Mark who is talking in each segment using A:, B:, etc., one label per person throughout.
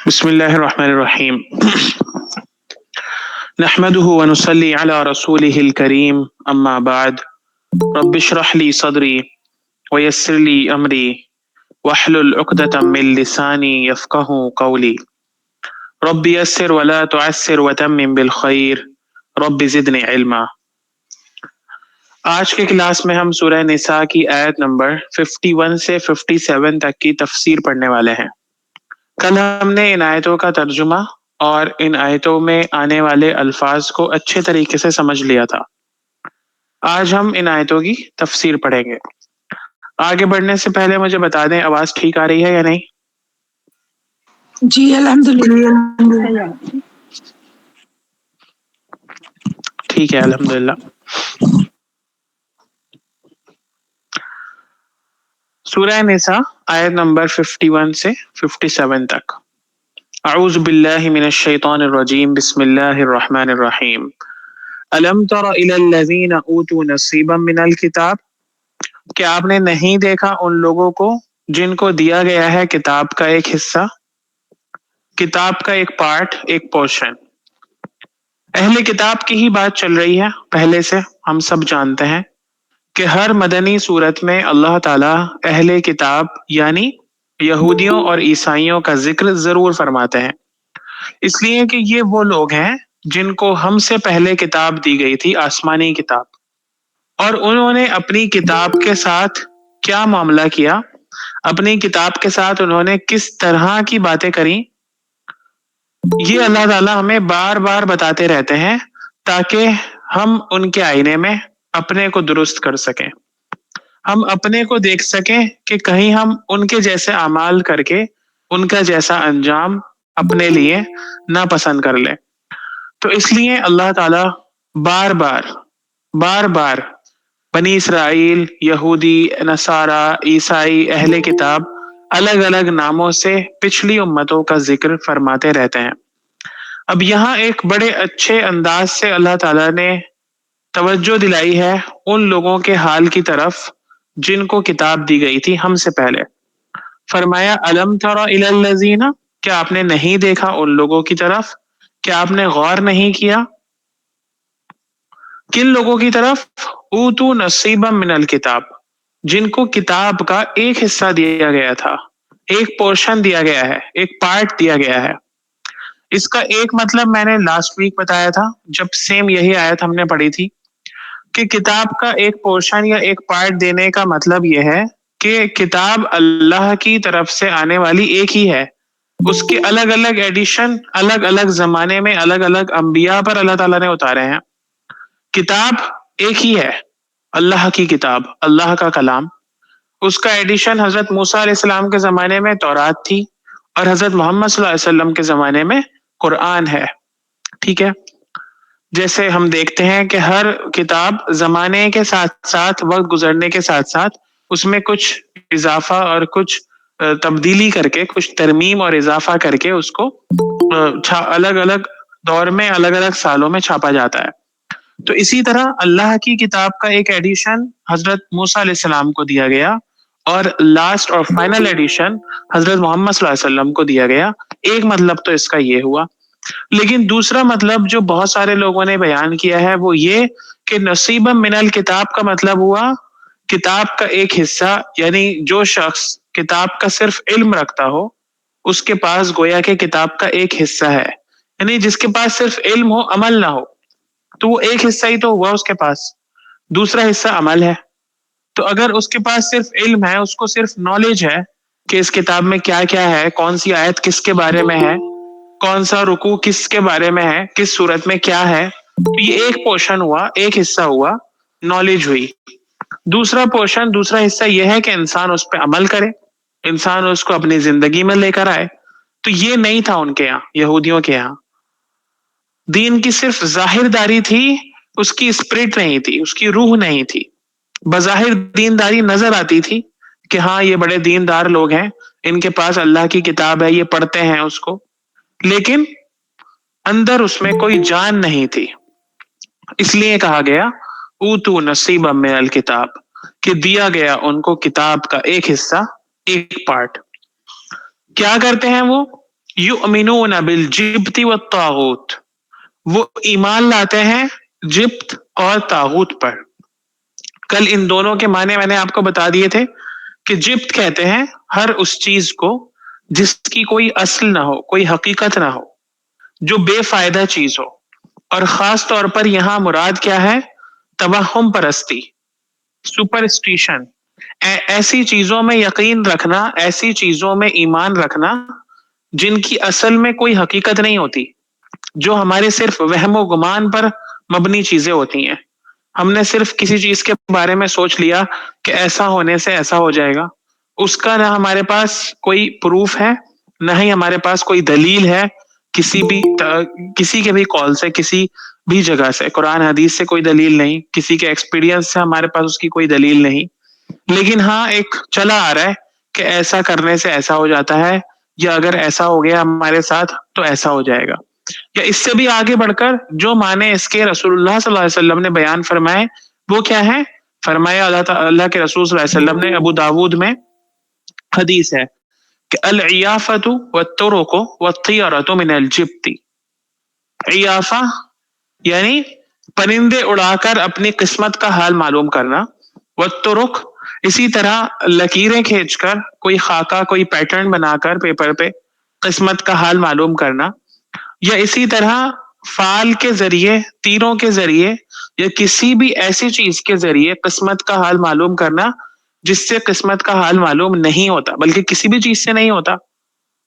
A: بسم اللہ الرحمن الرحیم نحمده ونصلي على رسوله الكريم اما بعد رب اشرح لي صدري ويسر لي امري واحلل عقدة من لساني يفقهوا قولي رب يسر ولا تعسر وتمم بالخير رب زدني علما۔ آج کے کلاس میں ہم سورہ نساء کی آیت نمبر 51 سے 57 تک کی تفسیر پڑھنے والے ہیں۔ کل ہم نے ان آیتوں کا ترجمہ اور ان آیتوں میں آنے والے الفاظ کو اچھے طریقے سے سمجھ لیا تھا۔ آج ہم ان آیتوں کی تفسیر پڑھیں گے۔ آگے بڑھنے سے پہلے مجھے بتا دیں آواز ٹھیک آ رہی ہے یا نہیں؟
B: جی الحمدللہ
A: ٹھیک ہے الحمدللہ۔ سورہ نساء آیت نمبر 51 سے 57 تک۔ اعوذ باللہ من الشیطان الرجیم بسم اللہ الرحمن الرحیم۔ الم تر الی الذین اوتوا نصیبا من الکتاب، کہ آپ نے نہیں دیکھا ان لوگوں کو جن کو دیا گیا ہے کتاب کا ایک حصہ، کتاب کا ایک پارٹ، ایک پورشن۔ اہل کتاب کی ہی بات چل رہی ہے، پہلے سے ہم سب جانتے ہیں کہ ہر مدنی صورت میں اللہ تعالیٰ اہل کتاب یعنی یہودیوں اور عیسائیوں کا ذکر ضرور فرماتے ہیں، اس لیے کہ یہ وہ لوگ ہیں جن کو ہم سے پہلے کتاب دی گئی تھی، آسمانی کتاب، اور انہوں نے اپنی کتاب کے ساتھ کیا معاملہ کیا، اپنی کتاب کے ساتھ انہوں نے کس طرح کی باتیں کریں، یہ اللہ تعالیٰ ہمیں بار بار بتاتے رہتے ہیں تاکہ ہم ان کے آئینے میں اپنے کو درست کر سکیں، ہم اپنے کو دیکھ سکیں کہ کہیں ہم ان کے جیسے اعمال کر کے ان کا جیسا انجام اپنے لیے نہ پسند کر لیں۔ تو اس لیے اللہ تعالیٰ بار بار بنی اسرائیل، یہودی، نصارہ، عیسائی، اہل کتاب الگ الگ ناموں سے پچھلی امتوں کا ذکر فرماتے رہتے ہیں۔ اب یہاں ایک بڑے اچھے انداز سے اللہ تعالیٰ نے توجہ دلائی ہے ان لوگوں کے حال کی طرف جن کو کتاب دی گئی تھی ہم سے پہلے۔ فرمایا الم تر الی الذین، کیا آپ نے نہیں دیکھا ان لوگوں کی طرف، کیا آپ نے غور نہیں کیا؟ کن لوگوں کی طرف؟ اوتو نصیبا من الکتاب، جن کو کتاب کا ایک حصہ دیا گیا تھا، ایک پورشن دیا گیا ہے، ایک پارٹ دیا گیا ہے۔ اس کا ایک مطلب میں نے لاسٹ ویک بتایا تھا جب سیم یہی آیت ہم نے پڑھی تھی کہ کتاب کا ایک پورشن یا ایک پارٹ دینے کا مطلب یہ ہے کہ کتاب اللہ کی طرف سے آنے والی ایک ہی ہے، اس کے الگ الگ ایڈیشن الگ الگ زمانے میں الگ الگ انبیاء پر اللہ تعالیٰ نے اتارے ہیں۔ کتاب ایک ہی ہے، اللہ کی کتاب، اللہ کا کلام۔ اس کا ایڈیشن حضرت موسیٰ علیہ السلام کے زمانے میں تورات تھی اور حضرت محمد صلی اللہ علیہ وسلم کے زمانے میں قرآن ہے، ٹھیک ہے؟ جیسے ہم دیکھتے ہیں کہ ہر کتاب زمانے کے ساتھ ساتھ، وقت گزرنے کے ساتھ ساتھ اس میں کچھ اضافہ اور کچھ تبدیلی کر کے، کچھ ترمیم اور اضافہ کر کے اس کو الگ الگ دور میں الگ الگ سالوں میں چھاپا جاتا ہے۔ تو اسی طرح اللہ کی کتاب کا ایک ایڈیشن حضرت موسیٰ علیہ السلام کو دیا گیا اور لاسٹ اور فائنل ایڈیشن حضرت محمد صلی اللہ علیہ وسلم کو دیا گیا۔ ایک مطلب تو اس کا یہ ہوا، لیکن دوسرا مطلب جو بہت سارے لوگوں نے بیان کیا ہے وہ یہ کہ نصیبا من الکتاب کا مطلب ہوا کتاب کا ایک حصہ، یعنی جو شخص کتاب کا صرف علم رکھتا ہو اس کے پاس گویا کہ کتاب کا ایک حصہ ہے، یعنی جس کے پاس صرف علم ہو عمل نہ ہو تو وہ ایک حصہ ہی تو ہوا اس کے پاس، دوسرا حصہ عمل ہے۔ تو اگر اس کے پاس صرف علم ہے، اس کو صرف نالج ہے کہ اس کتاب میں کیا کیا ہے، کون سی آیت کس کے بارے میں ہے، کون سا رکوع کس کے بارے میں ہے، کس صورت میں کیا ہے، تو یہ ایک پورشن ہوا، ایک حصہ ہوا، نالج ہوئی۔ دوسرا پورشن، دوسرا حصہ یہ ہے کہ انسان اس پہ عمل کرے، انسان اس کو اپنی زندگی میں لے کر آئے۔ تو یہ نہیں تھا ان کے یہاں، یہودیوں کے یہاں دین کی صرف ظاہر داری تھی، اس کی اسپرٹ نہیں تھی، اس کی روح نہیں تھی۔ بظاہر دینداری نظر آتی تھی کہ ہاں یہ بڑے دیندار لوگ ہیں، ان کے پاس اللہ کی کتاب ہے، یہ پڑھتے ہیں اس کو، لیکن اندر اس میں کوئی جان نہیں تھی۔ اس لیے کہا گیا اوتو نصیبا من الکتاب، کہ دیا گیا ان کو کتاب کا ایک حصہ، ایک پارٹ۔ کیا کرتے ہیں وہ؟ یؤمنون بالجبت والطاغوت، وہ ایمان لاتے ہیں جبت اور طاغوت پر. کل ان دونوں کے معنی میں نے آپ کو بتا دیے تھے کہ جبت کہتے ہیں ہر اس چیز کو جس کی کوئی اصل نہ ہو، کوئی حقیقت نہ ہو، جو بے فائدہ چیز ہو. اور خاص طور پر یہاں مراد کیا ہے؟ توہم پرستی، سپرسٹیشن، ایسی چیزوں میں یقین رکھنا، ایسی چیزوں میں ایمان رکھنا جن کی اصل میں کوئی حقیقت نہیں ہوتی، جو ہمارے صرف وہم و گمان پر مبنی چیزیں ہوتی ہیں. ہم نے صرف کسی چیز کے بارے میں سوچ لیا کہ ایسا ہونے سے ایسا ہو جائے گا، اس کا نہ ہمارے پاس کوئی پروف ہے، نہ ہی ہمارے پاس کوئی دلیل ہے، کسی کے بھی قول سے، کسی بھی جگہ سے، قرآن حدیث سے کوئی دلیل نہیں، کسی کے ایکسپیرینس سے ہمارے پاس اس کی کوئی دلیل نہیں. لیکن ہاں ایک چلا آ رہا ہے کہ ایسا کرنے سے ایسا ہو جاتا ہے، یا اگر ایسا ہو گیا ہمارے ساتھ تو ایسا ہو جائے گا. یا اس سے بھی آگے بڑھ کر جو معنی اس کے رسول اللہ صلی اللہ علیہ وسلم نے بیان فرمائے وہ کیا ہے؟ فرمایا اللہ کے رسول صلی اللہ علیہ وسلم نے، ابو داود میں حدیث ہے کہ العیافۃ والطرق والطیرۃ من الجبت. عیافہ یعنی پرندے اڑا کر اپنی قسمت کا حال معلوم کرنا، والطرق اسی طرح لکیریں کھینچ کر، کوئی خاکہ، کوئی پیٹرن بنا کر پیپر پہ قسمت کا حال معلوم کرنا، یا اسی طرح فال کے ذریعے، تیروں کے ذریعے، یا کسی بھی ایسی چیز کے ذریعے قسمت کا حال معلوم کرنا جس سے قسمت کا حال معلوم نہیں ہوتا، بلکہ کسی بھی چیز سے نہیں ہوتا.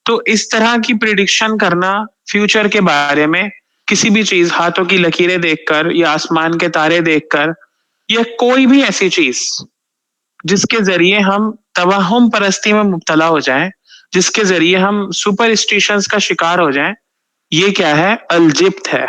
A: تو اس طرح کی پریڈکشن کرنا فیوچر کے بارے میں، کسی بھی چیز، ہاتھوں کی لکیریں دیکھ کر یا آسمان کے تارے دیکھ کر، یا کوئی بھی ایسی چیز جس کے ذریعے ہم توہم پرستی میں مبتلا ہو جائیں، جس کے ذریعے ہم سپرسٹیشنز کا شکار ہو جائیں، یہ کیا ہے؟ الجبت ہے.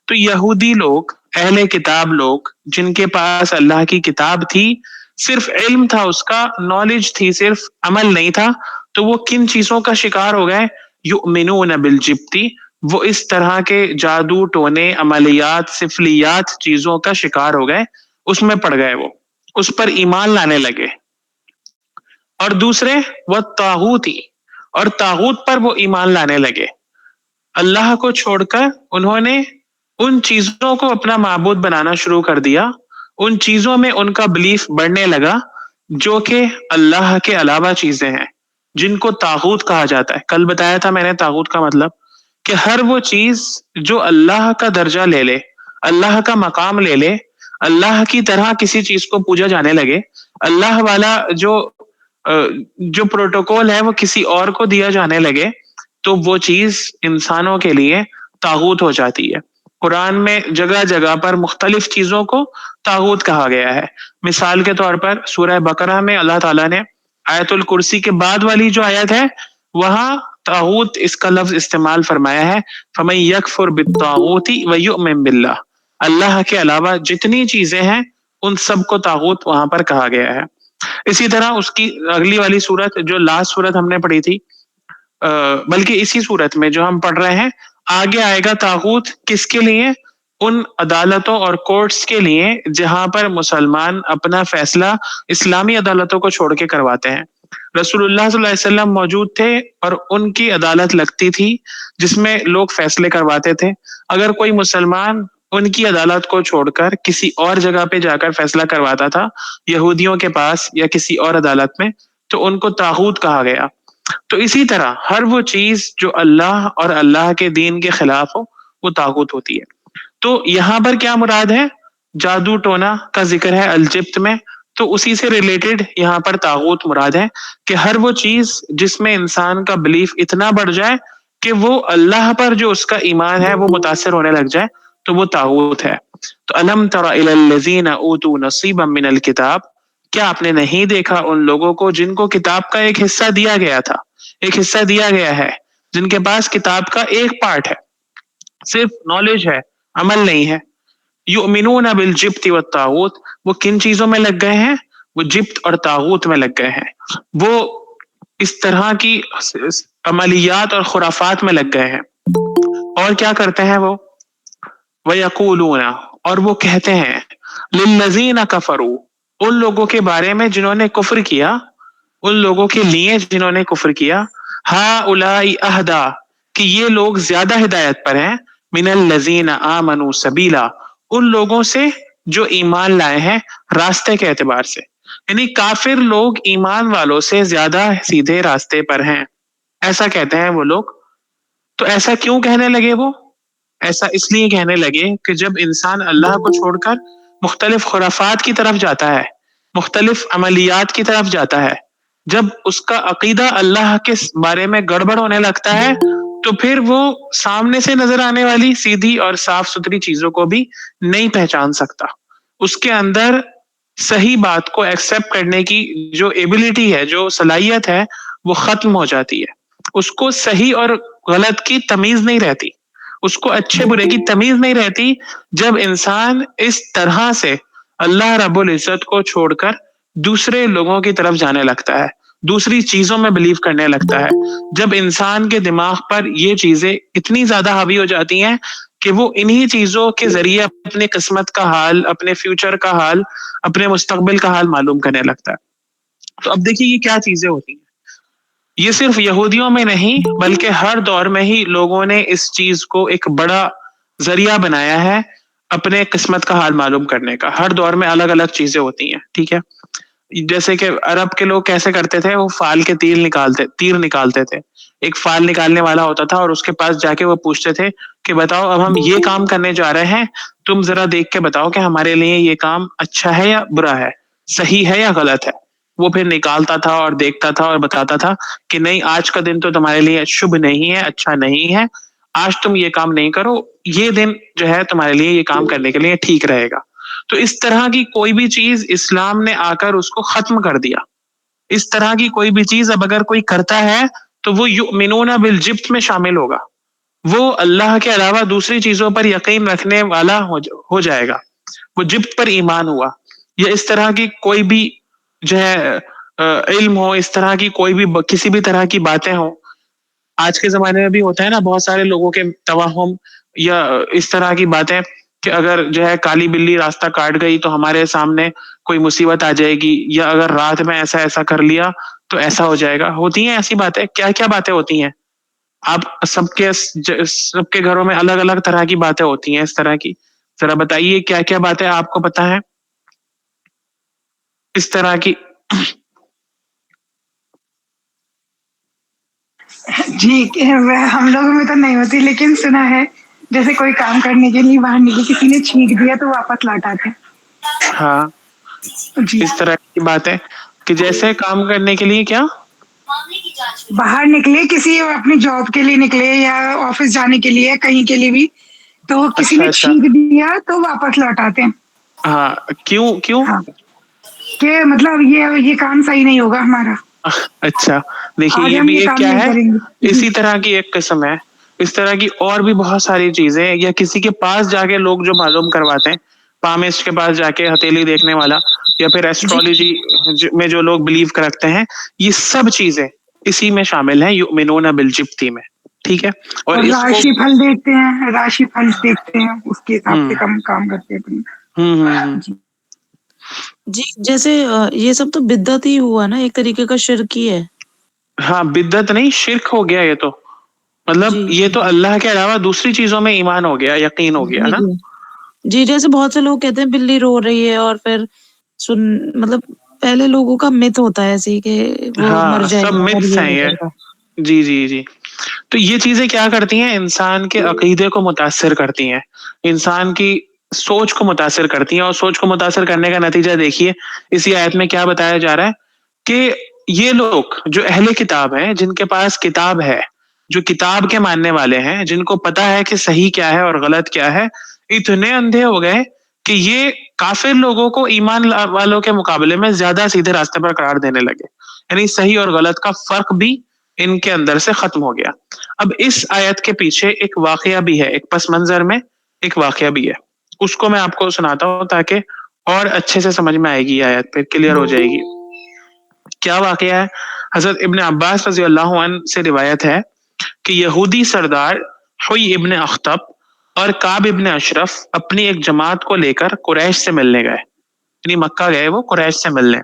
A: تو یہودی لوگ، اہل کتاب لوگ، جن کے پاس اللہ کی کتاب تھی، صرف علم تھا، اس کا نالج تھی، صرف عمل نہیں تھا، تو وہ کن چیزوں کا شکار ہو گئے؟ یؤمنون بالجبتی، وہ اس طرح کے جادو ٹونے، عملیات، سفلیات چیزوں کا شکار ہو گئے، اس میں پڑ گئے، وہ اس پر ایمان لانے لگے. اور دوسرے وہ طاغوتی، اور طاغوت پر وہ ایمان لانے لگے. اللہ کو چھوڑ کر انہوں نے ان چیزوں کو اپنا معبود بنانا شروع کر دیا، ان چیزوں میں ان کا بلیف بڑھنے لگا جو کہ اللہ کے علاوہ چیزیں ہیں، جن کو طاغوت کہا جاتا ہے. کل بتایا تھا میں نے طاغوت کا مطلب کہ ہر وہ چیز جو اللہ کا درجہ لے لے، اللہ کا مقام لے لے، اللہ کی طرح کسی چیز کو پوجا جانے لگے، اللہ والا جو پروٹوکول ہے وہ کسی اور کو دیا جانے لگے، تو وہ چیز انسانوں کے لیے طاغوت ہو جاتی ہے. قرآن میں جگہ جگہ پر مختلف چیزوں کو طاغوت کہا گیا ہے. مثال کے طور پر سورہ بقرہ میں اللہ تعالیٰ نے آیت الکرسی کے بعد والی جو آیت ہے وہاں طاغوت اس کا لفظ استعمال فرمایا ہے، فَمَن يَكْفُرْ بِالطَّاغُوتِ وَيُؤْمِن بِاللَّهِ. اللہ کے علاوہ جتنی چیزیں ہیں ان سب کو طاغوت وہاں پر کہا گیا ہے. اسی طرح اس کی اگلی والی صورت، جو لاسٹ صورت ہم نے پڑھی تھی، بلکہ اسی صورت میں جو ہم پڑھ رہے ہیں آگے آئے گا طاغوت کس کے لیے؟ ان عدالتوں اور کورٹس کے لیے جہاں پر مسلمان اپنا فیصلہ اسلامی عدالتوں کو چھوڑ کے کرواتے ہیں. رسول اللہ صلی اللہ علیہ وسلم موجود تھے اور ان کی عدالت لگتی تھی جس میں لوگ فیصلے کرواتے تھے. اگر کوئی مسلمان ان کی عدالت کو چھوڑ کر کسی اور جگہ پہ جا کر فیصلہ کرواتا تھا، یہودیوں کے پاس یا کسی اور عدالت میں، تو ان کو طاغوت کہا گیا. تو اسی طرح ہر وہ چیز جو اللہ اور اللہ کے دین کے خلاف ہو وہ طاغوت ہوتی ہے. تو یہاں پر کیا مراد ہے؟ جادو ٹونا کا ذکر ہے الجبت میں، تو اسی سے ریلیٹڈ یہاں پر طاغوت مراد ہے کہ ہر وہ چیز جس میں انسان کا بلیف اتنا بڑھ جائے کہ وہ اللہ پر جو اس کا ایمان ہے وہ متاثر ہونے لگ جائے، تو وہ طاغوت ہے. تو الم تر الی الذین اوتوا نصیبا من الکتاب، کیا آپ نے نہیں دیکھا ان لوگوں کو جن کو کتاب کا ایک حصہ دیا گیا تھا، ایک حصہ دیا گیا ہے، جن کے پاس کتاب کا ایک پارٹ ہے، صرف نالج ہے، عمل نہیں ہے. یؤمنون بالجبت والطاغوت، وہ کن چیزوں میں لگ گئے ہیں؟ وہ جبت اور طاغوت میں لگ گئے ہیں، وہ اس طرح کی عملیات اور خرافات میں لگ گئے ہیں. اور کیا کرتے ہیں وہ؟ وَيَقُولُونَ، اور وہ کہتے ہیں، لِلَّذِينَ كَفَرُوا، ان لوگوں کے بارے میں جنہوں نے کفر کیا، ان لوگوں کے لیے جنہوں نے کفر کیا، هَؤُلَاءِ أَهْدَىٰ، کہ یہ لوگ زیادہ ہدایت پر ہیں من الذین آمنوا سبیلا، ان لوگوں سے جو ایمان لائے ہیں راستے کے اعتبار سے، یعنی کافر لوگ ایمان والوں سے زیادہ سیدھے راستے پر ہیں، ایسا کہتے ہیں وہ لوگ. تو ایسا کیوں کہنے لگے وہ؟ ایسا اس لیے کہنے لگے کہ جب انسان اللہ کو چھوڑ کر مختلف خرافات کی طرف جاتا ہے، مختلف عملیات کی طرف جاتا ہے، جب اس کا عقیدہ اللہ کے بارے میں گڑبڑ ہونے لگتا ہے، تو پھر وہ سامنے سے نظر آنے والی سیدھی اور صاف ستھری چیزوں کو بھی نہیں پہچان سکتا. اس کے اندر صحیح بات کو ایکسپٹ کرنے کی جو ایبلٹی ہے، جو صلاحیت ہے، وہ ختم ہو جاتی ہے. اس کو صحیح اور غلط کی تمیز نہیں رہتی، اس کو اچھے برے کی تمیز نہیں رہتی جب انسان اس طرح سے اللہ رب العزت کو چھوڑ کر دوسرے لوگوں کی طرف جانے لگتا ہے، دوسری چیزوں میں بلیو کرنے لگتا ہے. جب انسان کے دماغ پر یہ چیزیں اتنی زیادہ حاوی ہو جاتی ہیں کہ وہ انہی چیزوں کے ذریعے اپنے قسمت کا حال، اپنے فیوچر کا حال، اپنے مستقبل کا حال معلوم کرنے لگتا ہے. تو اب دیکھیے یہ کیا چیزیں ہوتی ہیں. یہ صرف یہودیوں میں نہیں بلکہ ہر دور میں ہی لوگوں نے اس چیز کو ایک بڑا ذریعہ بنایا ہے اپنے قسمت کا حال معلوم کرنے کا. ہر دور میں الگ الگ چیزیں ہوتی ہیں، ٹھیک ہے. جیسے کہ عرب کے لوگ کیسے کرتے تھے، وہ فال کے تیر نکالتے تھے. ایک فال نکالنے والا ہوتا تھا اور اس کے پاس جا کے وہ پوچھتے تھے کہ بتاؤ اب ہم یہ کام کرنے جا رہے ہیں، تم ذرا دیکھ کے بتاؤ کہ ہمارے لیے یہ کام اچھا ہے یا برا ہے، صحیح ہے یا غلط ہے. وہ پھر نکالتا تھا اور دیکھتا تھا اور بتاتا تھا کہ نہیں، آج کا دن تو تمہارے لیے شبھ نہیں ہے، اچھا نہیں ہے، آج تم یہ کام نہیں کرو، یہ دن جو ہے تمہارے لیے یہ کام کرنے کے لیے ٹھیک رہے گا. تو اس طرح کی کوئی بھی چیز اسلام نے آ کر اس کو ختم کر دیا. اس طرح کی کوئی بھی چیز اب اگر کوئی کرتا ہے تو وہ یؤمنون بالجبت میں شامل ہوگا، وہ اللہ کے علاوہ دوسری چیزوں پر یقین رکھنے والا ہو جائے گا، وہ جبت پر ایمان ہوا. یا اس طرح کی کوئی بھی جو ہے علم ہو، اس طرح کی کوئی بھی کسی بھی طرح کی باتیں ہوں. آج کے زمانے میں بھی ہوتا ہے نا، بہت سارے لوگوں کے توہم یا اس طرح کی باتیں کہ اگر جو ہے کالی بلی راستہ کاٹ گئی تو ہمارے سامنے کوئی مصیبت آ جائے گی، یا اگر رات میں ایسا ایسا کر لیا تو ایسا ہو جائے گا. ہوتی ہیں ایسی باتیں، کیا کیا باتیں ہوتی ہیں. آپ سب کے گھروں میں الگ الگ طرح کی باتیں ہوتی ہیں اس طرح کی. ذرا بتائیے کیا کیا باتیں آپ کو پتا ہے اس طرح کی.
B: جی ہم لوگوں میں تو نہیں ہوتی، لیکن سنا ہے جیسے کوئی کام کرنے کے لیے باہر نکلی، کسی نے چھینک دیا تو واپس لوٹ آتے.
A: ہاں،
B: جی،
A: اس طرح کی باتیں کہ جیسے کام کرنے کے لیے کیا
B: باہر نکلے، کسی اپنی جاب کے لیے نکلے یا آفس جانے کے لیے، کہیں کے لیے بھی، تو کسی
A: اچھا
B: نے
A: اچھا،
B: چھینک دیا تو واپس لوٹ آتے ہیں.
A: ہاں، کیوں کیوں.
B: ہاں، کہ مطلب یہ کام صحیح نہیں ہوگا ہمارا،
A: اچھا دیکھیے
B: آگے
A: یہ
B: ہم
A: بھی
B: یہ
A: ایک
B: کام
A: کیا
B: نہیں
A: ہے،
B: کریں گے. جی
A: اسی طرح کی ایک قسم ہے. اس طرح کی اور بھی بہت ساری چیزیں، یا کسی کے پاس جا کے لوگ جو معلوم کرواتے ہیں، پامسٹ کے پاس جا کے ہتھیلی دیکھنے والا، یا پھر
B: جی،
A: ایسٹرالوجی میں جو لوگ بلیو کرتے ہیں، یہ سب چیزیں اسی میں شامل ہیں، یؤمنون بالجبتی میں. ٹھیک ہے. اور اس کو
B: راشی پھل دیکھتے ہیں، راشی پھل دیکھتے ہیں، اس کے حساب سے کام کرتے ہیں اپنی. جی،
C: جی جیسے یہ سب تو بدعت ہی ہوا نا، ایک طریقے کا شرک ہی ہے.
A: ہاں، بدعت نہیں، شرک ہو گیا. یہ تو مطلب
C: جی
A: یہ تو اللہ کے علاوہ دوسری چیزوں میں ایمان ہو گیا، یقین ہو گیا
C: جی
A: نا.
C: جی جی جیسے بہت سے لوگ کہتے ہیں بلی رو رہی ہے، اور پھر مطلب پہلے لوگوں کا مت ہوتا ہے ایسے کہ وہ مر
A: ہاں،
C: جائے
A: سب
C: گا اور
A: متس
C: یہ
A: ہیں
C: ہو
A: یہ.
C: جائے گا.
A: جی جی جی. تو یہ چیزیں کیا کرتی ہیں، انسان کے عقیدے کو متاثر کرتی ہیں، انسان کی سوچ کو متاثر کرتی ہیں. اور سوچ کو متاثر کرنے کا نتیجہ دیکھیے اسی آیت میں کیا بتایا جا رہا ہے کہ یہ لوگ جو اہل کتاب ہیں، جن کے پاس کتاب ہے، جو کتاب کے ماننے والے ہیں، جن کو پتا ہے کہ صحیح کیا ہے اور غلط کیا ہے، اتنے اندھے ہو گئے کہ یہ کافر لوگوں کو ایمان والوں کے مقابلے میں زیادہ سیدھے راستے پر قرار دینے لگے. یعنی صحیح اور غلط کا فرق بھی ان کے اندر سے ختم ہو گیا. اب اس آیت کے پیچھے ایک واقعہ بھی ہے، ایک پس منظر میں ایک واقعہ بھی ہے، اس کو میں آپ کو سناتا ہوں تاکہ اور اچھے سے سمجھ میں آئے گی، آیت پھر کلیئر ہو جائے گی. کیا واقعہ ہے؟ حضرت ابن عباس رضی اللہ عنہ سے روایت ہے کہ یہودی سردار حوی ابن اخطب اور کعب ابن اشرف اپنی ایک جماعت کو لے کر قریش سے ملنے گئے. یعنی مکہ گئے وہ قریش سے ملنے،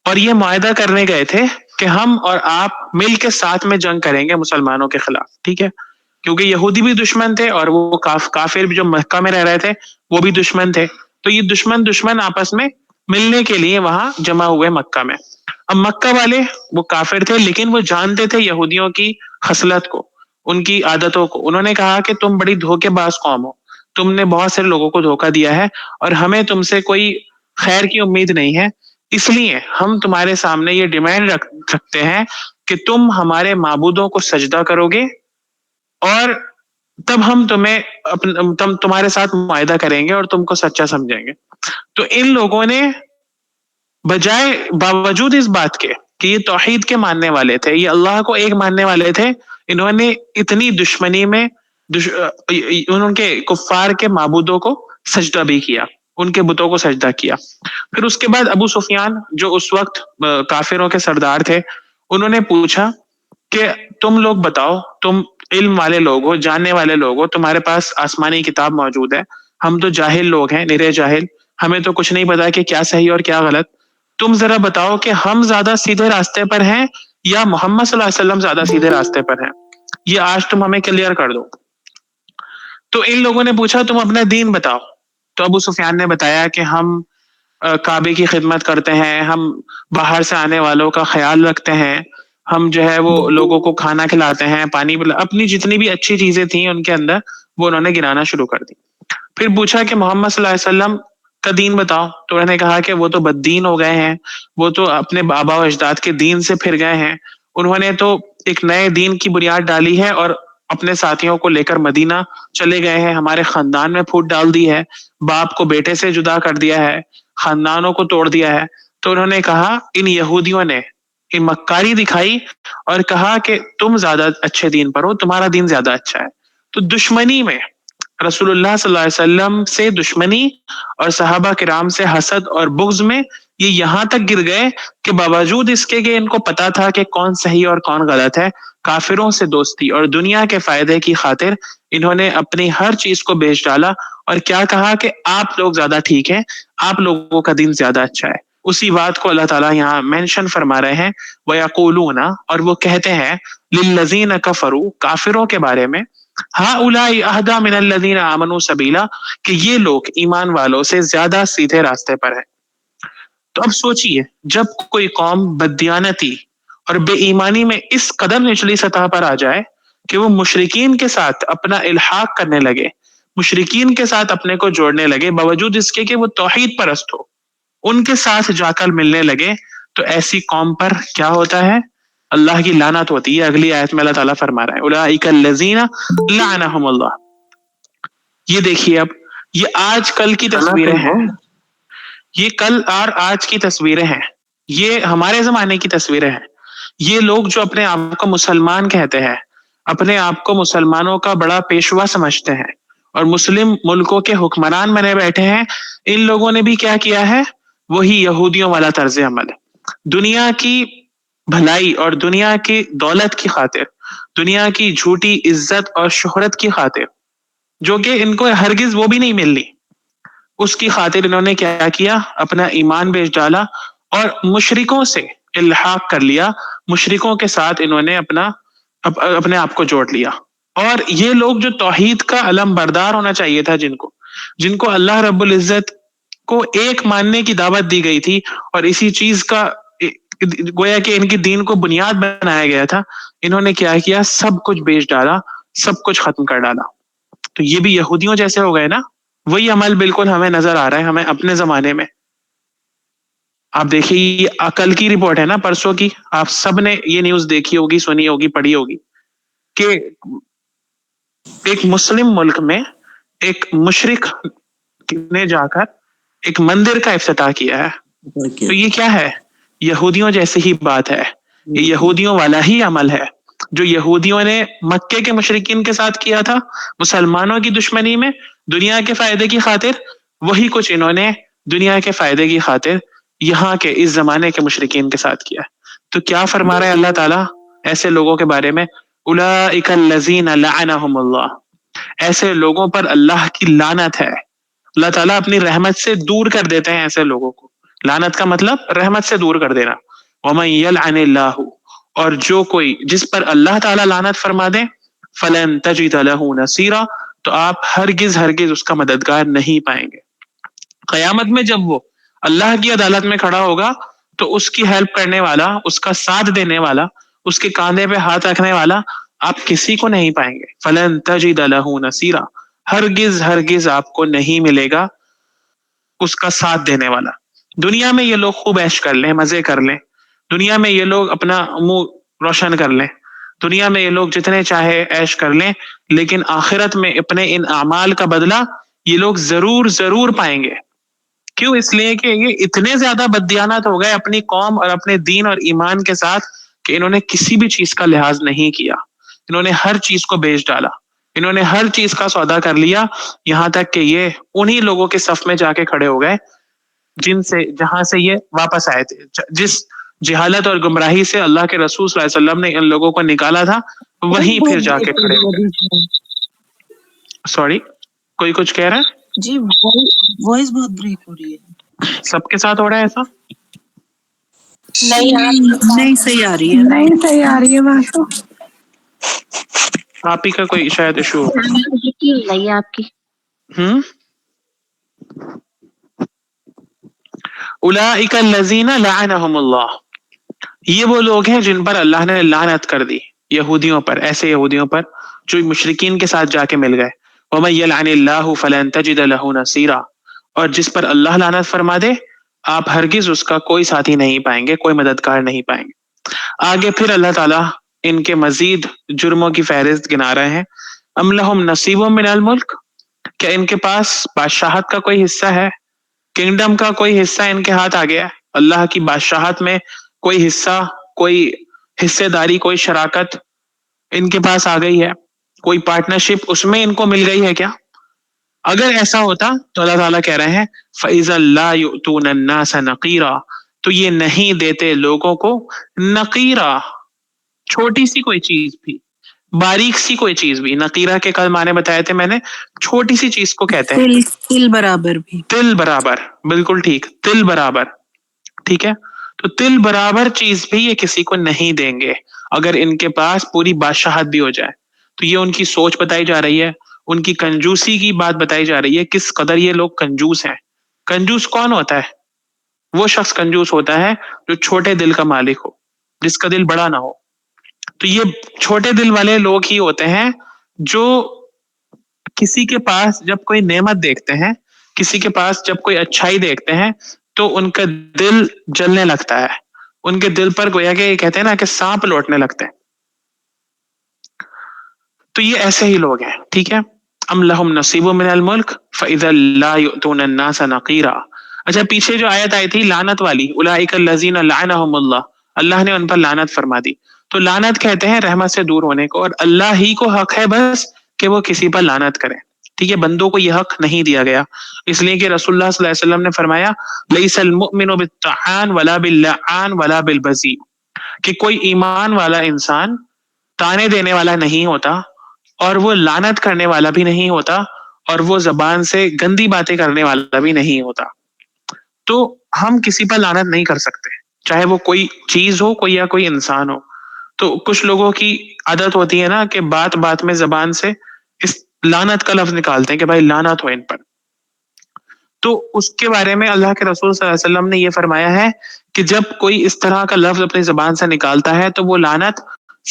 A: اور یہ معاہدہ کرنے گئے تھے کہ کہ ہم اور آپ مل کے ساتھ میں جنگ کریں گے مسلمانوں کے خلاف, ٹھیک ہے, کیونکہ یہودی بھی دشمن تھے اور وہ کافر بھی جو مکہ میں رہ رہے تھے وہ بھی دشمن تھے. تو یہ دشمن آپس میں ملنے کے لیے وہاں جمع ہوئے مکہ میں. اب مکہ والے وہ کافر تھے لیکن وہ جانتے تھے یہودیوں کی خصلت کو, ان کی عادتوں کو. انہوں نے کہا کہ تم بڑی دھوکے باز قوم ہو, تم نے بہت سے لوگوں کو دھوکہ دیا ہے اور ہمیں تم سے کوئی خیر کی امید نہیں ہے, اس لیے ہم تمہارے سامنے یہ ڈیمانڈ رکھتے ہیں کہ تم ہمارے معبودوں کو سجدہ کرو گے اور تب ہم تمہارے ساتھ معاہدہ کریں گے اور تم کو سچا سمجھیں گے. تو ان لوگوں نے باوجود اس بات کے کہ یہ توحید کے ماننے والے تھے, یہ اللہ کو ایک ماننے والے تھے, انہوں نے اتنی دشمنی میں ان کے کفار کے معبودوں کو سجدہ بھی کیا, ان کے بتوں کو سجدہ کیا. پھر اس کے بعد ابو سفیان جو اس وقت کافروں کے سردار تھے, انہوں نے پوچھا کہ تم لوگ بتاؤ, تم علم والے لوگ ہو, جاننے والے لوگ ہو, تمہارے پاس آسمانی کتاب موجود ہے, ہم تو جاہل لوگ ہیں, نرے جاہل, ہمیں تو کچھ نہیں پتا کہ کیا صحیح اور کیا غلط. تم ذرا بتاؤ کہ ہم زیادہ سیدھے راستے پر ہیں یا محمد صلی اللہ علیہ وسلم زیادہ سیدھے راستے پر ہیں, یہ آج تم ہمیں کلیئر کر دو. تو ان لوگوں نے پوچھا تم اپنا دین بتاؤ. تو ابو سفیان نے بتایا کہ ہم کعبے کی خدمت کرتے ہیں, ہم باہر سے آنے والوں کا خیال رکھتے ہیں, ہم جو ہے وہ لوگوں کو کھانا کھلاتے ہیں, پانی اپنی جتنی بھی اچھی چیزیں تھیں ان کے اندر وہ انہوں نے گرانا شروع کر دی. پھر پوچھا کہ محمد صلی اللہ علیہ وسلم کا دین بتاؤ. تو انہوں نے کہا کہ وہ تو بددین ہو گئے ہیں, وہ تو اپنے بابا و اجداد کے دین سے پھر گئے ہیں, انہوں نے تو ایک نئے دین کی بنیاد ڈالی ہے اور اپنے ساتھیوں کو لے کر مدینہ چلے گئے ہیں, ہمارے خاندان میں پھوٹ ڈال دی ہے, باپ کو بیٹے سے جدا کر دیا ہے, خاندانوں کو توڑ دیا ہے. تو انہوں نے کہا ان یہودیوں نے مکاری دکھائی اور کہا کہ تم زیادہ اچھے دین پر ہو, تمہارا دین زیادہ اچھا ہے. تو دشمنی میں رسول اللہ صلی اللہ علیہ وسلم سے دشمنی اور صحابہ کرام سے حسد اور بغض میں یہ یہاں تک گر گئے کہ باوجود اس کے کہ ان کو پتا تھا کہ کون صحیح اور کون غلط ہے, کافروں سے دوستی اور دنیا کے فائدے کی خاطر انہوں نے اپنی ہر چیز کو بیچ ڈالا اور کیا کہا کہ آپ لوگ زیادہ ٹھیک ہیں, آپ لوگوں کا دین زیادہ اچھا ہے. اسی بات کو اللہ تعالیٰ یہاں مینشن فرما رہے ہیں, وَيَقُولُونَ, اور وہ کہتے ہیں, لِلَّذِينَ كَفَرُوا, کافروں کے بارے میں, هَؤُلَاءِ أَهْدَىٰ مِنَ الَّذِينَ آمَنُوا سَبِيلًا, کہ یہ لوگ ایمان والوں سے زیادہ سیدھے راستے پر ہیں. تو اب سوچئے جب کوئی قوم بددیانتی اور بے ایمانی میں اس قدر نچلی سطح پر آ جائے کہ وہ مشرکین کے ساتھ اپنا الحاق کرنے لگے, مشرکین کے ساتھ اپنے کو جوڑنے لگے باوجود اس کے کہ وہ توحید پرست ہو, ان کے ساتھ جا کر ملنے لگے, تو ایسی قوم پر کیا ہوتا ہے؟ اللہ کی لعنت ہوتی ہے. اگلی آیت میں اللہ تعالیٰ فرما رہا ہے, اولئک الذین لعنہم اللہ. یہ دیکھیے, اب یہ آج کل کی تصویریں ہیں, یہ کل اور آج کی تصویریں ہیں, یہ ہمارے زمانے کی تصویریں ہیں. یہ لوگ جو اپنے آپ کو مسلمان کہتے ہیں, اپنے آپ کو مسلمانوں کا بڑا پیشوا سمجھتے ہیں اور مسلم ملکوں کے حکمران بنے بیٹھے ہیں, ان لوگوں نے بھی کیا کیا ہے؟ وہی یہودیوں والا طرز عمل. دنیا کی بھلائی اور دنیا کی دولت کی خاطر, دنیا کی جھوٹی عزت اور شہرت کی خاطر, جو کہ ان کو ہرگز وہ بھی نہیں ملنی, اس کی خاطر انہوں نے کیا کیا؟ اپنا ایمان بیچ ڈالا اور مشرکوں سے الحاق کر لیا, مشرکوں کے ساتھ انہوں نے اپنے آپ کو جوڑ لیا. اور یہ لوگ جو توحید کا علم بردار ہونا چاہیے تھا, جن کو اللہ رب العزت کو ایک ماننے کی دعوت دی گئی تھی اور اسی چیز کا گویا کہ ان کی دین کو بنیاد بنایا گیا تھا, انہوں نے کیا کیا؟ سب کچھ بیچ ڈالا, سب کچھ ختم کر ڈالا. تو یہ بھی یہودیوں جیسے ہو گئے نا, وہی عمل بالکل ہمیں نظر آ رہا ہے ہمیں اپنے زمانے میں. آپ دیکھیے, یہ کل کی رپورٹ ہے نا, پرسوں کی, آپ سب نے یہ نیوز دیکھی ہوگی, سنی ہوگی, پڑھی ہوگی کہ ایک مسلم ملک میں ایک مشرک نے جا کر ایک مندر کا افتتاح کیا ہے. تو یہ کیا ہے؟ یہودیوں جیسی ہی بات ہے, یہ یہودیوں والا ہی عمل ہے جو یہودیوں نے مکے کے مشرکین کے ساتھ کیا تھا مسلمانوں کی دشمنی میں, دنیا کے فائدے کی خاطر. وہی کچھ انہوں نے دنیا کے فائدے کی خاطر یہاں کے اس زمانے کے مشرکین کے ساتھ کیا. تو کیا فرما رہے ہیں اللہ تعالیٰ ایسے لوگوں کے بارے میں؟ اولئک الذین لعنہم اللہ, ایسے لوگوں پر اللہ کی لعنت ہے. اللہ تعالیٰ اپنی رحمت سے دور کر دیتے ہیں ایسے لوگوں کو. لعنت کا مطلب رحمت سے دور کر دینا. ومن یلعن اللہ، اور جو کوئی جس پر اللہ تعالیٰ لعنت فرما دے، فلن تجد له نصیرا، تو آپ ہرگز ہرگز اس کا مددگار نہیں پائیں گے۔ قیامت میں جب وہ اللہ کی عدالت میں کھڑا ہوگا تو اس کی ہیلپ کرنے والا، اس کا ساتھ دینے والا، اس کے کاندھے پہ ہاتھ رکھنے والا آپ کسی کو نہیں پائیں گے۔ فلن تجد له نصیرا، ہرگز ہرگز آپ کو نہیں ملے گا اس کا ساتھ دینے والا۔ دنیا میں یہ لوگ خوب عیش کر لیں، مزے کر لیں، دنیا میں یہ لوگ اپنا منہ روشن کر لیں، دنیا میں یہ لوگ جتنے چاہے عیش کر لیں، لیکن آخرت میں اپنے ان اعمال کا بدلہ یہ لوگ ضرور ضرور پائیں گے۔ کیوں؟ اس لیے کہ یہ اتنے زیادہ بددیانت ہو گئے اپنی قوم اور اپنے دین اور ایمان کے ساتھ کہ انہوں نے کسی بھی چیز کا لحاظ نہیں کیا، انہوں نے ہر چیز کو بیچ ڈالا، انہوں نے ہر چیز کا سودا کر لیا، یہاں تک کہ یہ انہی لوگوں کے صف میں جا کے کھڑے ہو گئے جہاں سے یہ واپس آئے تھے، جس جہالت اور گمراہی سے اللہ کے رسول صلی اللہ علیہ وسلم نے ان لوگوں کو نکالا تھا، وہیں پھر جا کے کھڑے ہو گئے۔ سوری، کوئی کچھ کہہ رہا ہے؟
C: جی وائس بہت بریک ہو رہی ہے۔
A: سب کے ساتھ ہو رہا ہے ایسا؟
C: نہیں صحیح آ رہی ہے۔
B: نہیں صحیح آ رہی ہے بات تو۔
A: آپ ہی کا کوئی شاید ایشو
D: لگی آپ کی۔
A: اولئک الذین لعنہم اللہ، یہ وہ لوگ ہیں جن پر اللہ نے لعنت کر دی، یہودیوں پر، ایسے یہودیوں پر جو مشرکین کے ساتھ جا کے مل گئے۔ ومن یلعن اللہ فلن تجد له نصیرا، اور جس پر اللہ لعنت فرما دے آپ ہرگز اس کا کوئی ساتھی نہیں پائیں گے، کوئی مددگار نہیں پائیں گے۔ آگے پھر اللہ تعالیٰ ان کے مزید جرموں کی فہرست گنا رہے ہیں۔ ام لہم نصیب من الملک، کیا ان کے پاس بادشاہت کا کوئی حصہ ہے، کنگڈم کا کوئی حصہ ان کے ہاتھ آ گیا ہے، اللہ کی بادشاہت میں کوئی حصہ، کوئی حصے داری، کوئی شراکت ان کے پاس آ گئی ہے، کوئی پارٹنرشپ اس میں ان کو مل گئی ہے کیا؟ اگر ایسا ہوتا تو اللہ تعالیٰ کہہ رہے ہیں فَإِذَا لَا يُؤْتُونَ النَّاسَ نَقِيرًا، تو یہ نہیں دیتے لوگوں کو نقیرہ، چھوٹی سی کوئی چیز بھی، باریک سی کوئی چیز بھی۔ نقیرہ کے کل معنی بتائے تھے میں نے، چھوٹی سی چیز کو کہتے ہیں،
C: تل برابر بھی،
A: تل برابر، بالکل ٹھیک، تل برابر، ٹھیک ہے۔ تو تل برابر چیز بھی یہ کسی کو نہیں دیں گے اگر ان کے پاس پوری بادشاہت بھی ہو جائے۔ تو یہ ان کی سوچ بتائی جا رہی ہے، ان کی کنجوسی کی بات بتائی جا رہی ہے، کس قدر یہ لوگ کنجوس ہیں۔ کنجوس کون ہوتا ہے؟ وہ شخص کنجوس ہوتا ہے جو چھوٹے دل کا مالک ہو، جس کا دل بڑا نہ ہو۔ تو یہ چھوٹے دل والے لوگ ہی ہوتے ہیں جو کسی کے پاس جب کوئی نعمت دیکھتے ہیں، کسی کے پاس جب کوئی اچھائی دیکھتے ہیں تو ان کا دل جلنے لگتا ہے، ان کے دل پر گویا کہ یہ کہتے ہیں نا کہ سانپ لوٹنے لگتے ہیں۔ تو یہ ایسے ہی لوگ ہیں، ٹھیک ہے۔ ام لہم نصیب من الملک فاذا لا یؤتون الناس نقیرا۔ اچھا، پیچھے جو آیت آئی تھی لعنت والی، اولئک الذین لعنہم اللہ، اللہ نے ان پر لعنت فرما دی۔ تو لعنت کہتے ہیں رحمت سے دور ہونے کو، اور اللہ ہی کو حق ہے بس کہ وہ کسی پر لعنت کرے، ٹھیک ہے۔ بندوں کو یہ حق نہیں دیا گیا، اس لیے کہ رسول اللہ صلی اللہ علیہ وسلم نے فرمایا لیس المؤمن بالطعان ولا باللعان ولا بالبذی، کہ کوئی ایمان والا انسان تانے دینے والا نہیں ہوتا، اور وہ لعنت کرنے والا بھی نہیں ہوتا، اور وہ زبان سے گندی باتیں کرنے والا بھی نہیں ہوتا۔ تو ہم کسی پر لعنت نہیں کر سکتے، چاہے وہ کوئی چیز ہو، کوئی یا کوئی انسان ہو۔ تو کچھ لوگوں کی عادت ہوتی ہے نا کہ بات بات میں زبان سے اس لعنت کا لفظ نکالتے ہیں کہ بھائی لعنت ہو ان پر۔ تو اس کے بارے میں اللہ کے رسول صلی اللہ علیہ وسلم نے یہ فرمایا ہے کہ جب کوئی اس طرح کا لفظ اپنی زبان سے نکالتا ہے تو وہ لعنت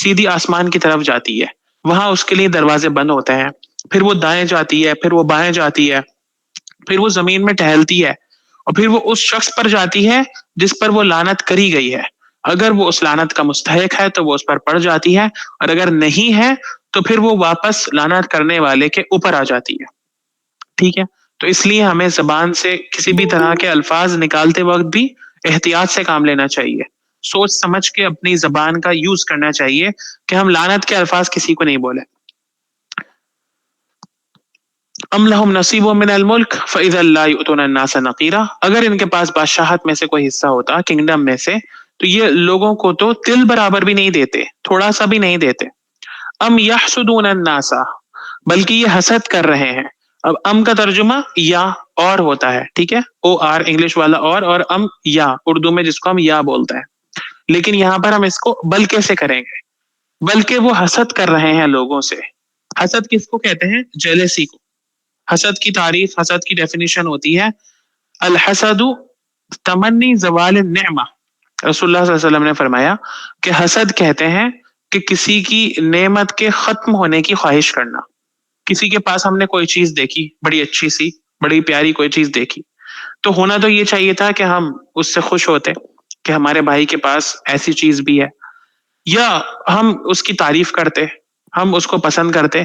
A: سیدھی آسمان کی طرف جاتی ہے، وہاں اس کے لیے دروازے بند ہوتے ہیں، پھر وہ دائیں جاتی ہے، پھر وہ بائیں جاتی ہے، پھر وہ زمین میں ٹہلتی ہے، اور پھر وہ اس شخص پر جاتی ہے جس پر وہ لعنت کری گئی ہے۔ اگر وہ اس لعنت کا مستحق ہے تو وہ اس پر پڑ جاتی ہے، اور اگر نہیں ہے تو پھر وہ واپس لعنت کرنے والے کے اوپر آ جاتی ہے، ٹھیک ہے۔ تو اس لیے ہمیں زبان سے کسی بھی طرح کے الفاظ نکالتے وقت بھی احتیاط سے کام لینا چاہیے، سوچ سمجھ کے اپنی زبان کا یوز کرنا چاہیے کہ ہم لعنت کے الفاظ کسی کو نہیں بولیں۔ ام لہم نصیب من الملک فاذا لا یؤتون الناس نقیرا، اگر ان کے پاس بادشاہت میں سے کوئی حصہ ہوتا، کنگڈم میں سے، تو یہ لوگوں کو تو تل برابر بھی نہیں دیتے، تھوڑا سا بھی نہیں دیتے۔ ام یحسدون الناس، بلکہ یہ حسد کر رہے ہیں۔ اب ام کا ترجمہ یا اور ہوتا ہے، ٹھیک ہے، او آر انگلش والا اور ام یا اردو میں جس کو ہم یا بولتے ہیں۔ لیکن یہاں پر ہم اس کو بلکہ سے کریں گے. بلکہ وہ حسد کر رہے ہیں لوگوں سے. حسد کس کو کہتے ہیں؟ جیلسی کو. حسد کی تعریف، حسد کی ڈیفینیشن ہوتی ہے الحسد تمنی زوال النعمہ. رسول اللہ صلی اللہ علیہ وسلم نے فرمایا کہ حسد کہتے ہیں کہ کسی کی نعمت کے ختم ہونے کی خواہش کرنا. کسی کے پاس ہم نے کوئی چیز دیکھی، بڑی اچھی سی، بڑی پیاری کوئی چیز دیکھی، تو ہونا تو یہ چاہیے تھا کہ ہم اس سے خوش ہوتے کہ ہمارے بھائی کے پاس ایسی چیز بھی ہے، یا ہم اس کی تعریف کرتے، ہم اس کو پسند کرتے،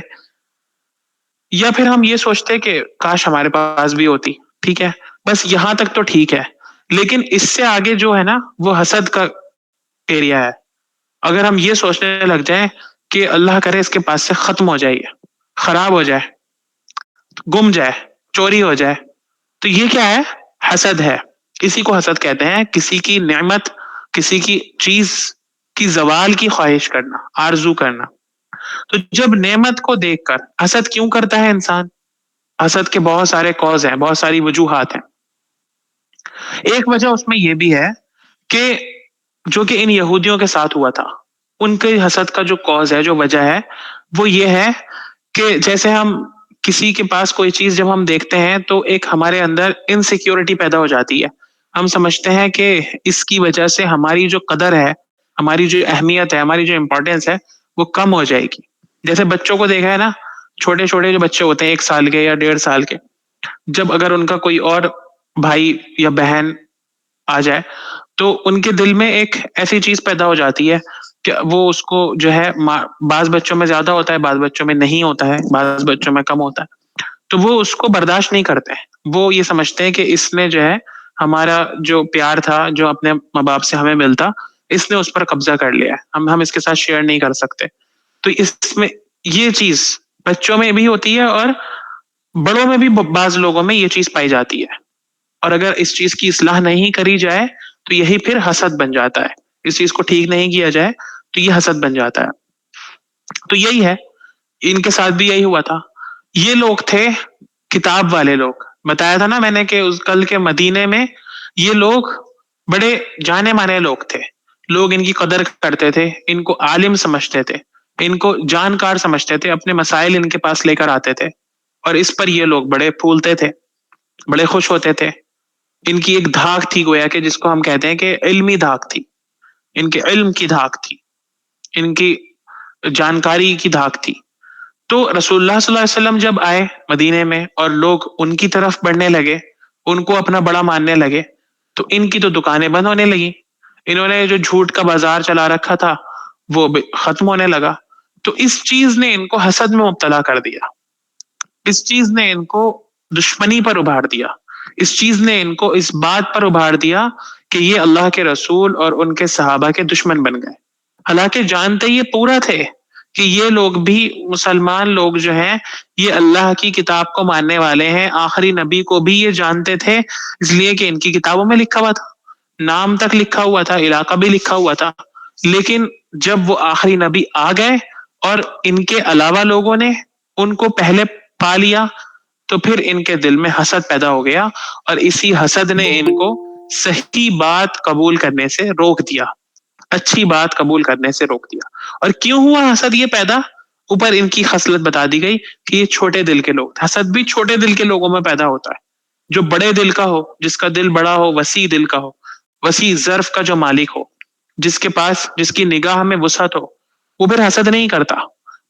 A: یا پھر ہم یہ سوچتے کہ کاش ہمارے پاس بھی ہوتی. ٹھیک ہے، بس یہاں تک تو ٹھیک ہے. لیکن اس سے آگے جو ہے نا وہ حسد کا ایریا ہے. اگر ہم یہ سوچنے لگ جائیں کہ اللہ کرے اس کے پاس سے ختم ہو جائے، خراب ہو جائے، گم جائے، چوری ہو جائے، تو یہ کیا ہے؟ حسد ہے. اسی کو حسد کہتے ہیں، کسی کی نعمت، کسی کی چیز کی زوال کی خواہش کرنا، آرزو کرنا. تو جب نعمت کو دیکھ کر حسد کیوں کرتا ہے انسان؟ حسد کے بہت سارے کاز ہیں، بہت ساری وجوہات ہیں. ایک وجہ اس میں یہ بھی ہے کہ جو کہ ان یہودیوں کے ساتھ ہوا تھا، ان کے حسد کا جو کاز ہے، جو وجہ ہے، وہ یہ ہے کہ جیسے ہم کسی کے پاس کوئی چیز جب ہم دیکھتے ہیں تو ایک ہمارے اندر انسیکیورٹی پیدا ہو جاتی ہے. ہم سمجھتے ہیں کہ اس کی وجہ سے ہماری جو قدر ہے، ہماری جو اہمیت ہے، ہماری جو امپورٹینس ہے وہ کم ہو جائے گی. جیسے بچوں کو دیکھا ہے نا، چھوٹے چھوٹے جو بچے ہوتے ہیں 1 سال کے یا 1.5 سال کے، جب اگر ان کا کوئی اور بھائی یا بہن آ جائے تو ان کے دل میں ایک ایسی چیز پیدا ہو جاتی ہے کہ وہ اس کو جو ہے، بعض بچوں میں زیادہ ہوتا ہے، بعض بچوں میں نہیں ہوتا ہے، بعض بچوں میں کم ہوتا ہے، تو وہ اس کو برداشت نہیں کرتے. وہ یہ سمجھتے ہیں کہ اس نے جو ہے ہمارا جو پیار تھا، جو اپنے ماں باپ سے ہمیں ملتا، اس نے اس پر قبضہ کر لیا ہے، ہم اس کے ساتھ شیئر نہیں کر سکتے. تو اس میں یہ چیز بچوں میں بھی ہوتی ہے اور بڑوں میں بھی بعض لوگوں میں یہ چیز پائی جاتی ہے. اور اگر اس چیز کی اصلاح نہیں کری جائے تو یہی پھر حسد بن جاتا ہے. اس چیز کو ٹھیک نہیں کیا جائے تو یہ حسد بن جاتا ہے. تو یہی ہے، ان کے ساتھ بھی یہی ہوا تھا. یہ لوگ تھے کتاب والے لوگ. بتایا تھا نا میں نے کہ اس کل کے مدینے میں یہ لوگ بڑے جانے مانے لوگ تھے. لوگ ان کی قدر کرتے تھے، ان کو عالم سمجھتے تھے، ان کو جانکار سمجھتے تھے، اپنے مسائل ان کے پاس لے کر آتے تھے، اور اس پر یہ لوگ بڑے پھولتے تھے، بڑے خوش ہوتے تھے. ان کی ایک دھاک تھی، گویا کہ جس کو ہم کہتے ہیں کہ علمی دھاک تھی. ان کے علم کی دھاک تھی، ان کی جانکاری کی دھاک تھی. تو رسول اللہ صلی اللہ علیہ وسلم جب آئے مدینے میں اور لوگ ان کی طرف بڑھنے لگے، ان کو اپنا بڑا ماننے لگے، تو ان کی تو دکانیں بند ہونے لگی. انہوں نے جو جھوٹ کا بازار چلا رکھا تھا وہ ختم ہونے لگا. تو اس چیز نے ان کو حسد میں مبتلا کر دیا. اس چیز نے ان کو دشمنی پر ابھار دیا. اس چیز نے ان کو اس بات پر ابھار دیا کہ یہ اللہ کے رسول اور ان کے صحابہ کے دشمن بن گئے. حالانکہ جانتے یہ پورا تھے کہ یہ لوگ بھی مسلمان لوگ جو ہیں یہ اللہ کی کتاب کو ماننے والے ہیں. آخری نبی کو بھی یہ جانتے تھے، اس لیے کہ ان کی کتابوں میں لکھا ہوا تھا، نام تک لکھا ہوا تھا، علاقہ بھی لکھا ہوا تھا. لیکن جب وہ آخری نبی آ گئے اور ان کے علاوہ لوگوں نے ان کو پہلے پا لیا تو پھر ان کے دل میں حسد پیدا ہو گیا، اور اسی حسد نے ان کو صحیح بات قبول کرنے سے روک دیا، اچھی بات قبول کرنے سے روک دیا. اور کیوں ہوا حسد یہ پیدا؟ اوپر ان کی خصلت بتا دی گئی کہ یہ چھوٹے دل کے لوگ. حسد بھی چھوٹے دل کے لوگوں میں پیدا ہوتا ہے. جو بڑے دل کا ہو، جس کا دل بڑا ہو، وسیع دل کا ہو، وسیع ظرف کا جو مالک ہو، جس کے پاس، جس کی نگاہ میں وسعت ہو، وہ پھر حسد نہیں کرتا.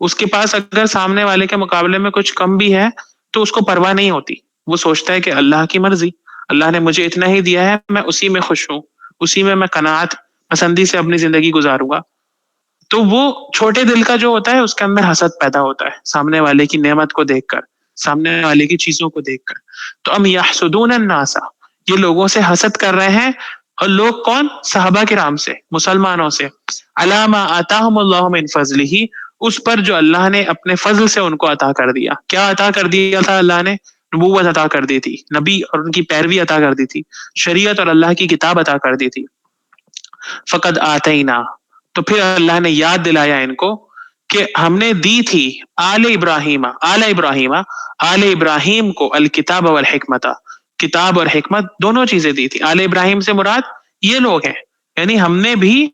A: اس کے پاس اگر سامنے والے کے مقابلے میں کچھ کم بھی ہے تو اس کو پرواہ نہیں ہوتی. وہ سوچتا ہے کہ اللہ کی مرضی، اللہ نے مجھے اتنا ہی دیا ہے، میں اسی میں خوش ہوں، اسی میں قناعت پسندی سے اپنی زندگی گزاروں گا. تو وہ چھوٹے دل کا جو ہوتا ہے اس کے اندر حسد پیدا ہوتا ہے سامنے والے کی نعمت کو دیکھ کر، سامنے والے کی چیزوں کو دیکھ کر. تو ام یحسدون الناس، یہ لوگوں سے حسد کر رہے ہیں. اور لوگ کون؟ صحابہ کرام سے، مسلمانوں سے. علی ما آتاہم اللہ من فضلہ، اس پر جو اللہ نے اپنے فضل سے ان کو عطا کر دیا. کیا عطا کر دیا تھا اللہ نے؟ نبوت عطا کر دی تھی، نبی اور ان کی پیروی عطا کر دی تھی، شریعت اور اللہ کی کتاب عطا کر دی تھی. فقد آتینا، تو پھر اللہ نے یاد دلایا ان کو کہ ہم نے دی تھی آل ابراہیم کو الکتاب والحکمت، کتاب اور حکمت دونوں چیزیں دی تھی. آل ابراہیم سے مراد یہ لوگ ہیں، یعنی ہم نے بھی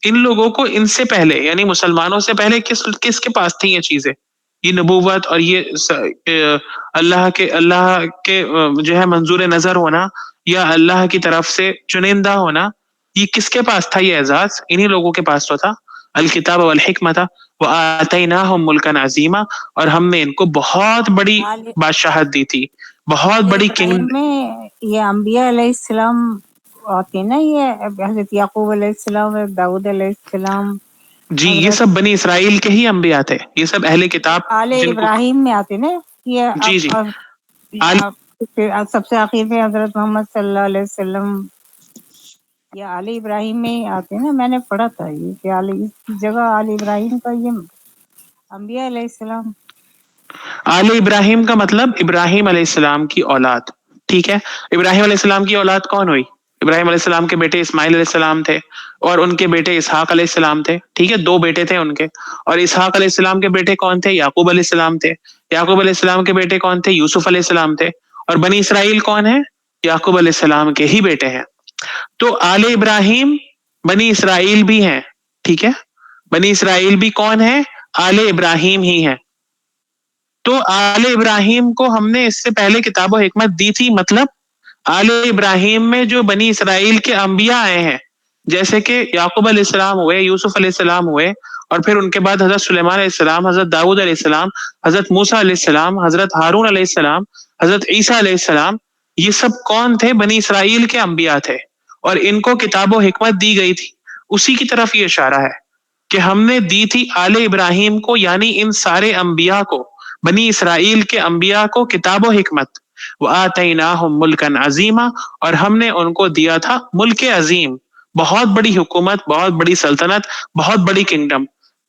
A: ان لوگوں کو ان سے پہلے یعنی مسلمانوں سے پہلے کس کے پاس تھی یہ چیزیں، یہ نبوت اور یہ اللہ کے جو ہے منظور نظر ہونا یا اللہ کی طرف سے چنندہ ہونا، یہ کس کے پاس تھا یہ اعزاز؟ انہی لوگوں کے پاس تو تھا، الکتاب والحکمت وآتیناہم ملکا عظیما، اور ہم نے ان کو بہت بڑی
E: آل
A: بادشاہت دی تھی، بہت
E: آل
A: بڑی
E: ابراہیم میں یہ انبیاء علیہ السلام آتے نا، یہ حضرت یعقوب علیہ السلام، داؤد علیہ السلام،
A: جی یہ
E: حضرت
A: سب بنی اسرائیل کے ہی انبیاء تھے، یہ سب اہل کتاب
E: آل
A: جن کو
E: ابراہیم میں آتے نا یہ
A: جی جی آل
E: پھر سب سے آخر میں حضرت محمد صلی اللہ علیہ وسلم یہ آل ابراہیم میں آتے نا. میں نے پڑھا تھا یہ کہ اس کی جگہ آل ابراہیم کا یہ انبیاء علیہ السلام.
A: آل ابراہیم کا مطلب ابراہیم علیہ السلام کی اولاد، ٹھیک ہے. ابراہیم علیہ السلام کی اولاد کون ہوئی؟ ابراہیم علیہ السلام کے بیٹے اسماعیل علیہ السلام تھے، اور ان کے بیٹے اسحاق علیہ السلام تھے، ٹھیک ہے، 2 بیٹے تھے ان کے. اور اسحاق علیہ السلام کے بیٹے کون تھے؟ یعقوب علیہ السلام تھے. یعقوب علیہ السلام کے بیٹے کون تھے؟ یوسف علیہ السلام تھے. اور بنی اسرائیل کون ہے؟ یعقوب علیہ السلام کے ہی بیٹے ہیں. تو آل ابراہیم بنی اسرائیل بھی ہیں، ٹھیک ہے، بنی اسرائیل بھی کون ہے؟ آل ابراہیم ہی ہے. تو آل ابراہیم کو ہم نے اس سے پہلے کتاب و حکمت دی تھی، مطلب آل ابراہیم میں جو بنی اسرائیل کے انبیاء آئے ہیں، جیسے کہ یعقوب علیہ السلام ہوئے، یوسف علیہ السلام ہوئے، اور پھر ان کے بعد حضرت سلیمان علیہ السلام، حضرت داؤد علیہ السلام، حضرت موسیٰ علیہ السلام، حضرت ہارون علیہ السلام، حضرت عیسیٰ علیہ السلام. یہ سب کون تھے؟ بنی اسرائیل کے انبیاء تھے، اور ان کو کتاب و حکمت دی گئی تھی. اسی کی طرف یہ اشارہ ہے کہ ہم نے دی تھی آل ابراہیم کو، یعنی ان سارے انبیاء کو، بنی اسرائیل کے انبیاء کو کتاب و حکمت. وآتیناہم ملکا عظیما، اور ہم نے ان کو دیا تھا ملک عظیم، بہت بڑی حکومت، بہت بڑی سلطنت، بہت بڑی کنگڈم.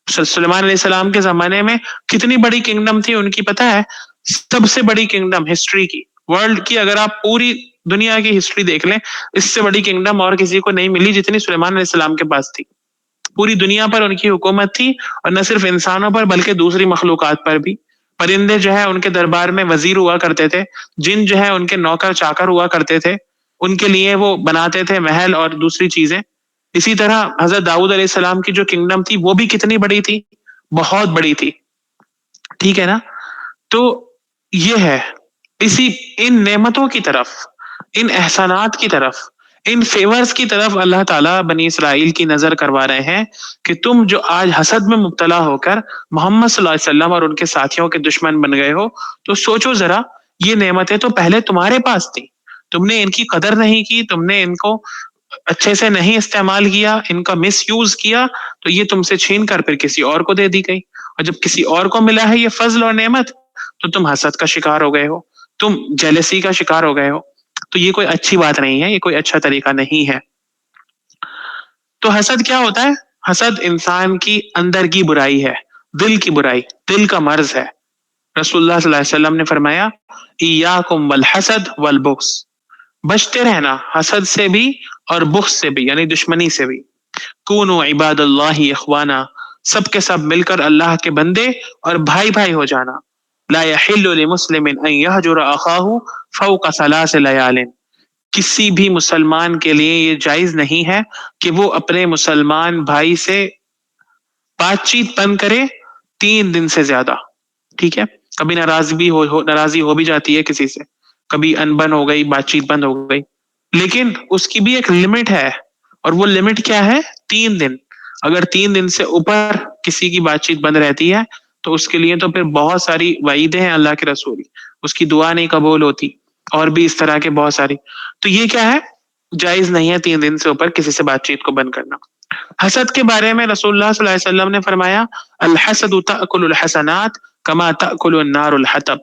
A: سلیمان علیہ السلام کے زمانے میں کتنی بڑی کنگڈم تھی ان کی پتہ ہے؟ سب سے بڑی کنگڈم ہسٹری کی، ورلڈ کی، اگر آپ پوری دنیا کی ہسٹری دیکھ لیں، اس سے بڑی کنگڈم اور کسی کو نہیں ملی جتنی سلیمان علیہ السلام کے پاس تھی. پوری دنیا پر ان کی حکومت تھی، اور نہ صرف انسانوں پر بلکہ دوسری مخلوقات پر بھی. پرندے جو ہے ان کے دربار میں وزیر ہوا کرتے تھے، جن جو ہے ان کے نوکر چاکر ہوا کرتے تھے، ان کے لیے وہ بناتے تھے محل اور دوسری چیزیں. اسی طرح حضرت داؤد علیہ السلام کی جو کنگڈم تھی وہ بھی کتنی بڑی تھی؟ بہت بڑی تھی، ٹھیک ہے نا. تو یہ ہے، ان نعمتوں کی طرف، ان احسانات کی طرف، ان فیورز کی طرف اللہ تعالیٰ بنی اسرائیل کی نظر کروا رہے ہیں کہ تم جو آج حسد میں مبتلا ہو کر محمد صلی اللہ علیہ وسلم اور ان کے ساتھیوں کے دشمن بن گئے ہو، تو سوچو ذرا، یہ نعمتیں تو پہلے تمہارے پاس تھی، تم نے ان کی قدر نہیں کی، تم نے ان کو اچھے سے نہیں استعمال کیا، ان کا مس یوز کیا، تو یہ تم سے چھین کر پھر کسی اور کو دے دی گئی. اور جب کسی اور کو ملا ہے یہ فضل اور نعمت، تو تم حسد کا شکار ہو گئے ہو، تم جیلسی کا شکار ہو گئے ہو. تو یہ کوئی اچھی بات نہیں ہے، یہ کوئی اچھا طریقہ نہیں ہے. تو حسد کیا ہوتا ہے؟ حسد انسان کی اندر کی برائی ہے، دل کی برائی، دل کا مرض ہے. رسول اللہ صلی اللہ علیہ وسلم نے فرمایا ایاکم والحسد والبغض، بچتے رہنا حسد سے بھی اور بغض سے بھی، یعنی دشمنی سے بھی. کونوا عباد اللہ اخوانا، سب کے سب مل کر اللہ کے بندے اور بھائی بھائی ہو جانا. لا يحل لمسلم ان يهجر اخاه فوق 3 ليال، کسی بھی مسلمان کے لیے یہ جائز نہیں ہے کہ وہ اپنے مسلمان بھائی سے بات چیت بند کرے 3 دن سے زیادہ، ٹھیک ہے. کبھی ناراضی ہو بھی جاتی ہے کسی سے، کبھی انبن ہو گئی، بات چیت بند ہو گئی، لیکن اس کی بھی ایک لمٹ ہے، اور وہ لمٹ کیا ہے؟ 3 دن. اگر 3 دن سے اوپر کسی کی بات چیت بند رہتی ہے تو اس کے لیے تو پھر بہت ساری وعیدیں ہیں اللہ کے رسول، اس کی دعا نہیں قبول ہوتی، اور بھی اس طرح کے بہت ساری. تو یہ کیا ہے؟ جائز نہیں ہے 3 دن سے اوپر کسی سے بات چیت کو بند کرنا. حسد کے بارے میں رسول اللہ صلی اللہ علیہ وسلم نے فرمایا الحسد تأکل الحسنات کما تأکل النار الحطب،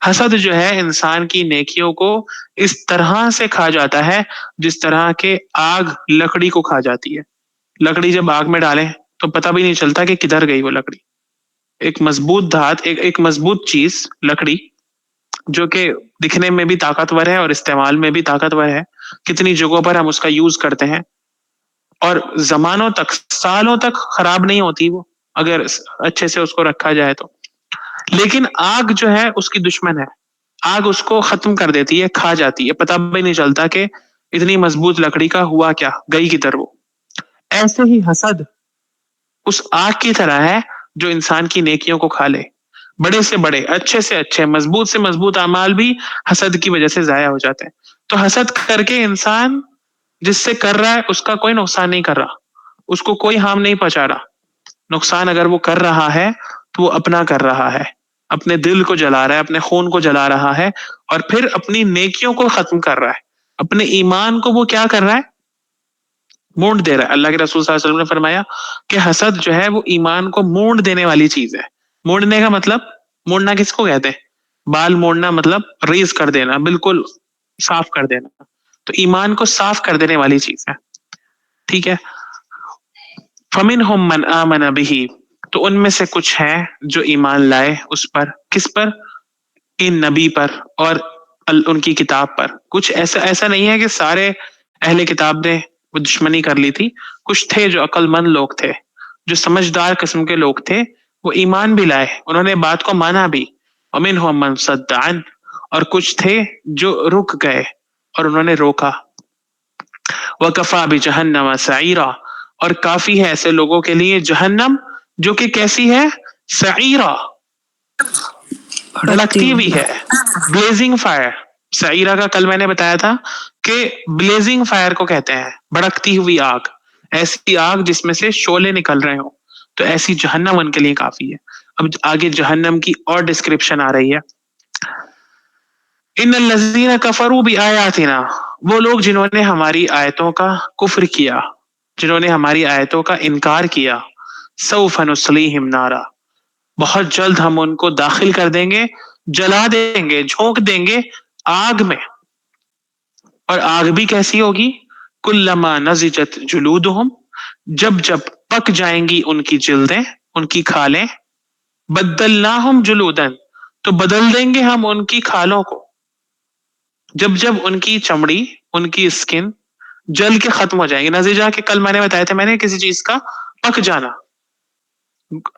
A: حسد جو ہے انسان کی نیکیوں کو اس طرح سے کھا جاتا ہے جس طرح کے آگ لکڑی کو کھا جاتی ہے. لکڑی جب آگ میں ڈالیں تو پتہ بھی نہیں چلتا کہ کدھر گئی وہ لکڑی. ایک مضبوط دھات، ایک مضبوط چیز لکڑی، جو کہ دکھنے میں بھی طاقتور ہے اور استعمال میں بھی طاقتور ہے، کتنی جگہوں پر ہم اس کا یوز کرتے ہیں، اور زمانوں تک، سالوں تک خراب نہیں ہوتی وہ اگر اچھے سے اس کو رکھا جائے تو. لیکن آگ جو ہے اس کی دشمن ہے، آگ اس کو ختم کر دیتی ہے، کھا جاتی ہے، پتہ بھی نہیں چلتا کہ اتنی مضبوط لکڑی کا ہوا کیا، گئی کدھر وہ. ایسے ہی حسد اس آگ کی طرح ہے جو انسان کی نیکیوں کو کھا لے. بڑے سے بڑے، اچھے سے اچھے، مضبوط سے مضبوط اعمال بھی حسد کی وجہ سے ضائع ہو جاتے ہیں. تو حسد کر کے انسان جس سے کر رہا ہے اس کا کوئی نقصان نہیں کر رہا، اس کو کوئی ہارم نہیں پہنچا رہا. نقصان اگر وہ کر رہا ہے تو وہ اپنا کر رہا ہے، اپنے دل کو جلا رہا ہے، اپنے خون کو جلا رہا ہے، اور پھر اپنی نیکیوں کو ختم کر رہا ہے. اپنے ایمان کو وہ کیا کر رہا ہے؟ مونڈ دے رہا ہے. اللہ کے رسول صلی اللہ علیہ وسلم نے فرمایا کہ حسد جو ہے وہ ایمان کو مونڈ دینے والی چیز ہے. مونڈنے کا مطلب، مونڈنا کس کو کہتے ہیں؟ بال مونڈنا مطلب ریز کر دینا، بالکل صاف کر دینا. تو ایمان کو صاف کر دینے والی چیز ہے. ٹھیک ہے. فَمِنْهُمْ مَنْ آمَنَ بِهِ، تو ان میں سے کچھ ہیں جو ایمان لائے اس پر. کس پر؟ ان نبی پر اور ان کی کتاب پر. کچھ ایسا نہیں ہے کہ سارے اہل کتاب نے وہ دشمنی کر لی تھی. کچھ تھے جو عقل مند لوگ تھے، جو سمجھدار قسم کے لوگ تھے، وہ ایمان بھی لائے، انہوں نے بات کو مانا بھی. وَمِنْهُمْ مَنْ صَدَّ عَنْهُ، اور کچھ تھے جو رک گئے اور انہوں نے روکا. وَكَفَى بِجَهَنَّمَ سَعِيرًا، اور کافی ہے ایسے لوگوں کے لیے جہنم جو کہ کیسی ہے؟ سعیرہ، بھڑکتی ہوئی ہے، بلیزنگ فائر. سعیرہ کا کل میں نے بتایا تھا کہ بلیزنگ فائر کو کہتے ہیں، بھڑکتی ہوئی آگ، ایسی آگ جس میں سے شعلے نکل رہے ہوں. تو ایسی جہنم ان کے لیے کافی ہے. اب آگے جہنم کی اور ڈسکرپشن آ رہی ہے. ان الذین کفروا بآیاتنا، وہ لوگ جنہوں نے ہماری آیتوں کا کفر کیا، جنہوں نے ہماری آیتوں کا انکار کیا. سوف نصلیہم نارا، بہت جلد ہم ان کو داخل کر دیں گے، جلا دیں گے، جھونک دیں گے آگ میں. اور آگ بھی کیسی ہوگی؟ کلما نضجت جلودہم، جب جب پک جائیں گی ان کی جلدیں، ان کی کھالیں. بدلناہم جلودن، تو بدل دیں گے ہم ان کی کھالوں کو. جب جب ان کی چمڑی، ان کی اسکن جل کے ختم ہو جائیں گی. نزجہ کے کل میں نے بتایا تھا، میں نے کسی چیز کا پک جانا.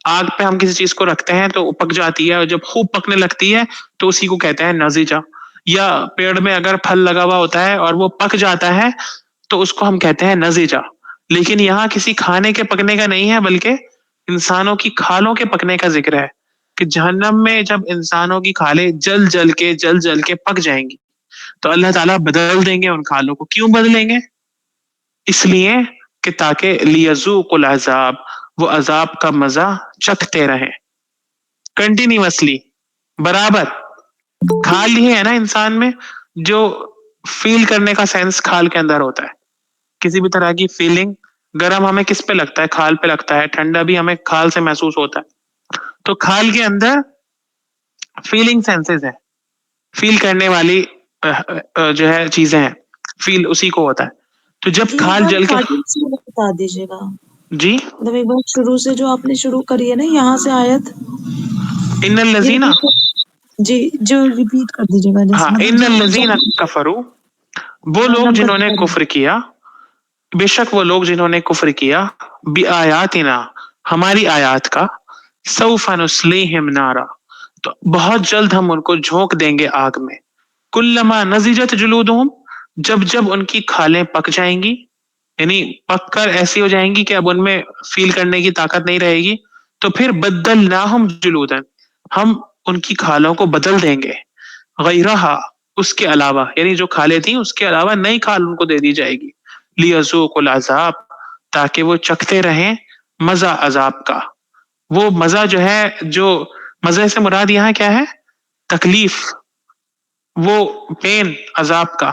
A: آگ پہ ہم کسی چیز کو رکھتے ہیں تو وہ پک جاتی ہے، اور جب خوب پکنے لگتی ہے تو اسی کو کہتے ہیں نزجہ. یا پیڑ میں اگر پھل لگا ہوا ہوتا ہے اور وہ پک جاتا ہے تو اس کو ہم کہتے ہیں نزجہ. لیکن یہاں کسی کھانے کے پکنے کا نہیں ہے، بلکہ انسانوں کی کھالوں کے پکنے کا ذکر ہے کہ جہنم میں جب انسانوں کی کھالیں جل جل کے پک جائیں گی تو اللہ تعالیٰ بدل دیں گے ان کھالوں کو. کیوں بدلیں گے؟ اس لیے کہ تاکہ لیذوقوا العذاب، وہ عذاب کا مزہ چکھتے رہیں کنٹینیوسلی، برابر. کھال ہی ہے نا انسان میں جو فیل کرنے کا سینس کھال کے اندر ہوتا ہے. کسی بھی طرح کی فیلنگ، گرم ہمیں کس پہ لگتا ہے؟ کھال پہ لگتا ہے. ٹھنڈا بھی ہمیں کھال سے محسوس ہوتا ہے. تو کھال کے اندر فیلنگ سینسز ہے، فیل کرنے والی جو ہے چیزیں ہیں، فیل اسی کو ہوتا ہے. تو جب کھال جل کے،
C: بتا دیجیے گا
A: جی
C: مطلب ایک بار شروع سے جو آپ نے شروع کری ہے نا یہاں سے آیت،
A: ان الذین،
C: جی جو ریپیٹ کر دیجیے گا.
A: ہاں، ان الذین کفروا، وہ لوگ جنہوں نے کفر کیا، بے شک وہ لوگ جنہوں نے کفر کیا، بآیاتنا، ہماری آیات کا، سوف نصلیہم نارا، تو بہت جلد ہم ان کو جھونک دیں گے آگ میں. کلما نضجت جلودہم، جب جب ان کی کھالیں پک جائیں گی، یعنی پک کر ایسی ہو جائیں گی کہ اب ان میں فیل کرنے کی طاقت نہیں رہے گی، تو پھر بدلناہم جلودن، ہم ان کی کھالوں کو بدل دیں گے، غیرہا، اس کے علاوہ، یعنی جو کھالیں تھیں اس کے علاوہ نئی کھال ان کو دے دی جائے گی. لیذوقوا العذاب، تاکہ وہ چکھتے رہیں مزہ عذاب کا. وہ مزہ جو ہے، جو مزے سے مراد یہاں کیا ہے؟ تکلیف، وہ پین عذاب کا،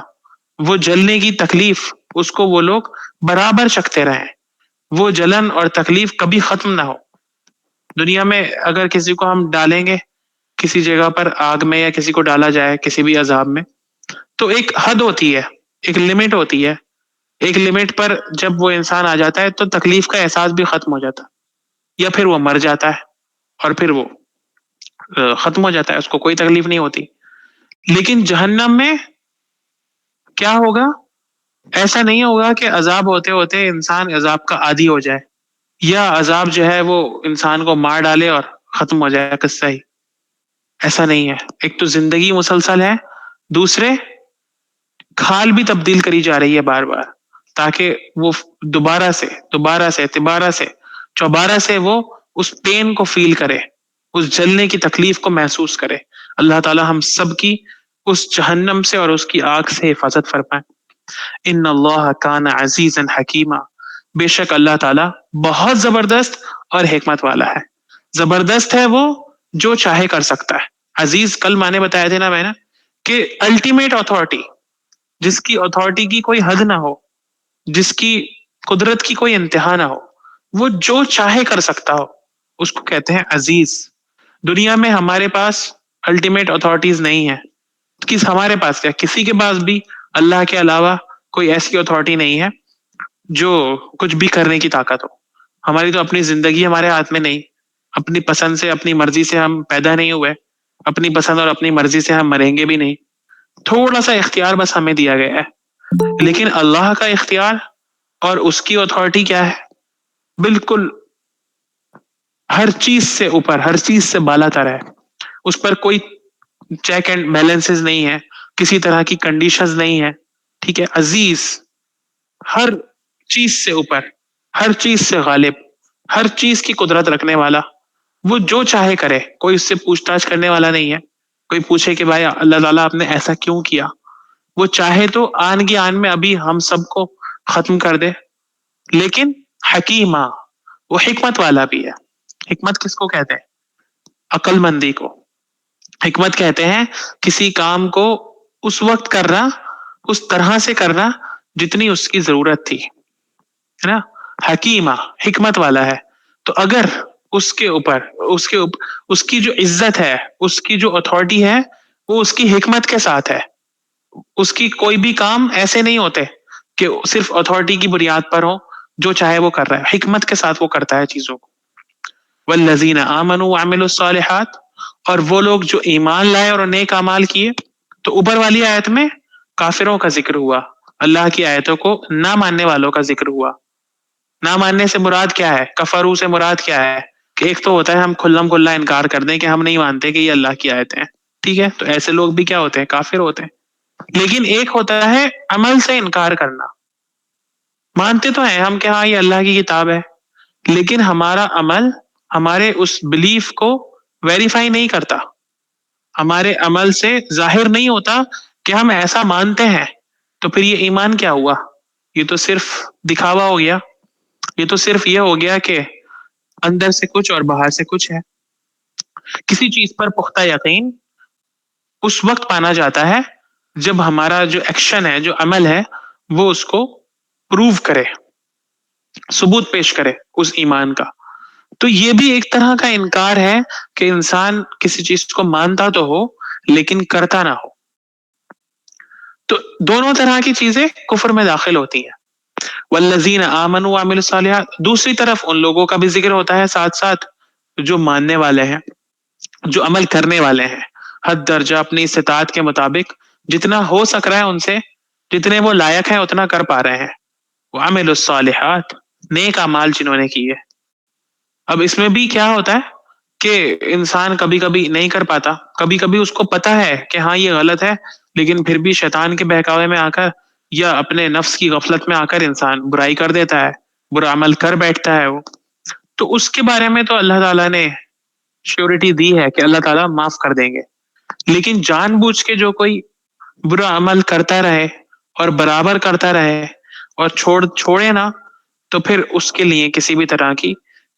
A: وہ جلنے کی تکلیف، اس کو وہ لوگ برابر چکھتے رہیں. وہ جلن اور تکلیف کبھی ختم نہ ہو. دنیا میں اگر کسی کو ہم ڈالیں گے کسی جگہ پر آگ میں، یا کسی کو ڈالا جائے کسی بھی عذاب میں، تو ایک حد ہوتی ہے، ایک لمٹ ہوتی ہے. ایک لمٹ پر جب وہ انسان آ جاتا ہے تو تکلیف کا احساس بھی ختم ہو جاتا ہے، یا پھر وہ مر جاتا ہے اور پھر وہ ختم ہو جاتا ہے، اس کو کوئی تکلیف نہیں ہوتی. لیکن جہنم میں کیا ہوگا؟ ایسا نہیں ہوگا کہ عذاب ہوتے ہوتے انسان عذاب کا عادی ہو جائے، یا عذاب جو ہے وہ انسان کو مار ڈالے اور ختم ہو جائے قصہ ہی. ایسا نہیں ہے. ایک تو زندگی مسلسل ہے، دوسرے کھال بھی تبدیل کری جا رہی ہے بار بار. تاکہ وہ دوبارہ سے چوبارہ سے وہ اس پین کو فیل کرے, اس جلنے کی تکلیف کو محسوس کرے. اللہ تعالی ہم سب کی اس جہنم سے اور اس کی آگ سے حفاظت فرمائے. ان اللہ کان عزیزا حکیما, بے شک اللہ تعالی بہت زبردست اور حکمت والا ہے. زبردست ہے وہ جو چاہے کر سکتا ہے. عزیز کل معنی بتایا تھے نا میں نے کہ الٹیمیٹ اتھارٹی, جس کی اتھارٹی کی کوئی حد نہ ہو, جس کی قدرت کی کوئی انتہا نہ ہو, وہ جو چاہے کر سکتا ہو, اس کو کہتے ہیں عزیز. دنیا میں ہمارے پاس الٹیمیٹ اتھارٹیز نہیں ہے. ہمارے پاس کیا, کسی کے پاس بھی اللہ کے علاوہ کوئی ایسی اتھارٹی نہیں ہے جو کچھ بھی کرنے کی طاقت ہو. ہماری تو اپنی زندگی ہمارے ہاتھ میں نہیں, اپنی پسند سے اپنی مرضی سے ہم پیدا نہیں ہوئے, اپنی پسند اور اپنی مرضی سے ہم مریں گے بھی نہیں. تھوڑا سا اختیار بس ہمیں دیا گیا ہے, لیکن اللہ کا اختیار اور اس کی اتھارٹی کیا ہے, بالکل ہر چیز سے اوپر, ہر چیز سے بالا تر ہے. اس پر کوئی چیک اینڈ بیلنسز نہیں ہے, کسی طرح کی کنڈیشنز نہیں ہے. ٹھیک ہے, عزیز, ہر چیز سے اوپر, ہر چیز سے غالب, ہر چیز کی قدرت رکھنے والا. وہ جو چاہے کرے, کوئی اس سے پوچھ تاچھ کرنے والا نہیں ہے. کوئی پوچھے کہ بھائی اللہ تعالیٰ آپ نے ایسا کیوں کیا, وہ چاہے تو آن کی آن میں ابھی ہم سب کو ختم کر دے. لیکن حکیمہ, وہ حکمت والا بھی ہے. حکمت کس کو کہتے ہیں؟ عقل مندی کو. حکمت کہتے ہیں کسی کام کو اس وقت کرنا, اس طرح سے کرنا جتنی اس کی ضرورت تھی, ہے نا. حکیمہ حکمت والا ہے. تو اگر اس کے اوپر اس کی جو عزت ہے, اس کی جو اتھارٹی ہے, وہ اس کی حکمت کے ساتھ ہے. اس کی کوئی بھی کام ایسے نہیں ہوتے کہ صرف اتھارٹی کی بنیاد پر ہو, جو چاہے وہ کر رہا ہے. حکمت کے ساتھ وہ کرتا ہے چیزوں کو. والذین آمنوا وعملوا الصالحات, اور وہ لوگ جو ایمان لائے اور نیک اعمال کیے. تو اوپر والی آیت میں کافروں کا ذکر ہوا, اللہ کی آیتوں کو نہ ماننے والوں کا ذکر ہوا. نہ ماننے سے مراد کیا ہے, کفرو سے مراد کیا ہے, کہ ایک تو ہوتا ہے ہم کھلم کھلا انکار کر دیں کہ ہم نہیں مانتے کہ یہ اللہ کی آیتیں ہیں. ٹھیک ہے, تو ایسے لوگ بھی کیا ہوتے ہیں, کافر ہوتے ہیں. لیکن ایک ہوتا ہے عمل سے انکار کرنا. مانتے تو ہیں ہم کہ ہاں یہ اللہ کی کتاب ہے, لیکن ہمارا عمل ہمارے اس بلیف کو ویریفائی نہیں کرتا. ہمارے عمل سے ظاہر نہیں ہوتا کہ ہم ایسا مانتے ہیں. تو پھر یہ ایمان کیا ہوا؟ یہ تو صرف دکھاوا ہو گیا. یہ تو صرف یہ ہو گیا کہ اندر سے کچھ اور باہر سے کچھ ہے. کسی چیز پر پختہ یقین اس وقت پانا جاتا ہے جب ہمارا جو ایکشن ہے, جو عمل ہے, وہ اس کو پروو کرے, ثبوت پیش کرے اس ایمان کا. تو یہ بھی ایک طرح کا انکار ہے کہ انسان کسی چیز کو مانتا تو ہو لیکن کرتا نہ ہو. تو دونوں طرح کی چیزیں کفر میں داخل ہوتی ہیں. والذین آمنوا وعملوا الصالحات, دوسری طرف ان لوگوں کا بھی ذکر ہوتا ہے ساتھ ساتھ جو ماننے والے ہیں, جو عمل کرنے والے ہیں, حد درجہ اپنی استطاعت کے مطابق جتنا ہو سک رہا ہے ان سے, جتنے وہ لائق ہیں اتنا کر پا رہے ہیں. وعملوا الصالحات, نیک اعمال جنہوں نے کیے. اب اس میں بھی کیا ہوتا ہے کہ انسان کبھی کبھی نہیں کر پاتا, کبھی کبھی اس کو پتا ہے کہ ہاں یہ غلط ہے, لیکن پھر بھی شیطان کے بہکاوے میں آ کر یا اپنے نفس کی غفلت میں آ کر انسان برائی کر دیتا ہے, برا عمل کر بیٹھتا ہے وہ. تو اس کے بارے میں تو اللہ تعالیٰ نے شیورٹی دی ہے کہ اللہ تعالیٰ معاف کر دیں گے. لیکن جان بوجھ کے جو کوئی برا عمل کرتا رہے اور برابر کرتا رہے اور چھوڑے نا, تو پھر اس کے لیے کسی بھی طرح کی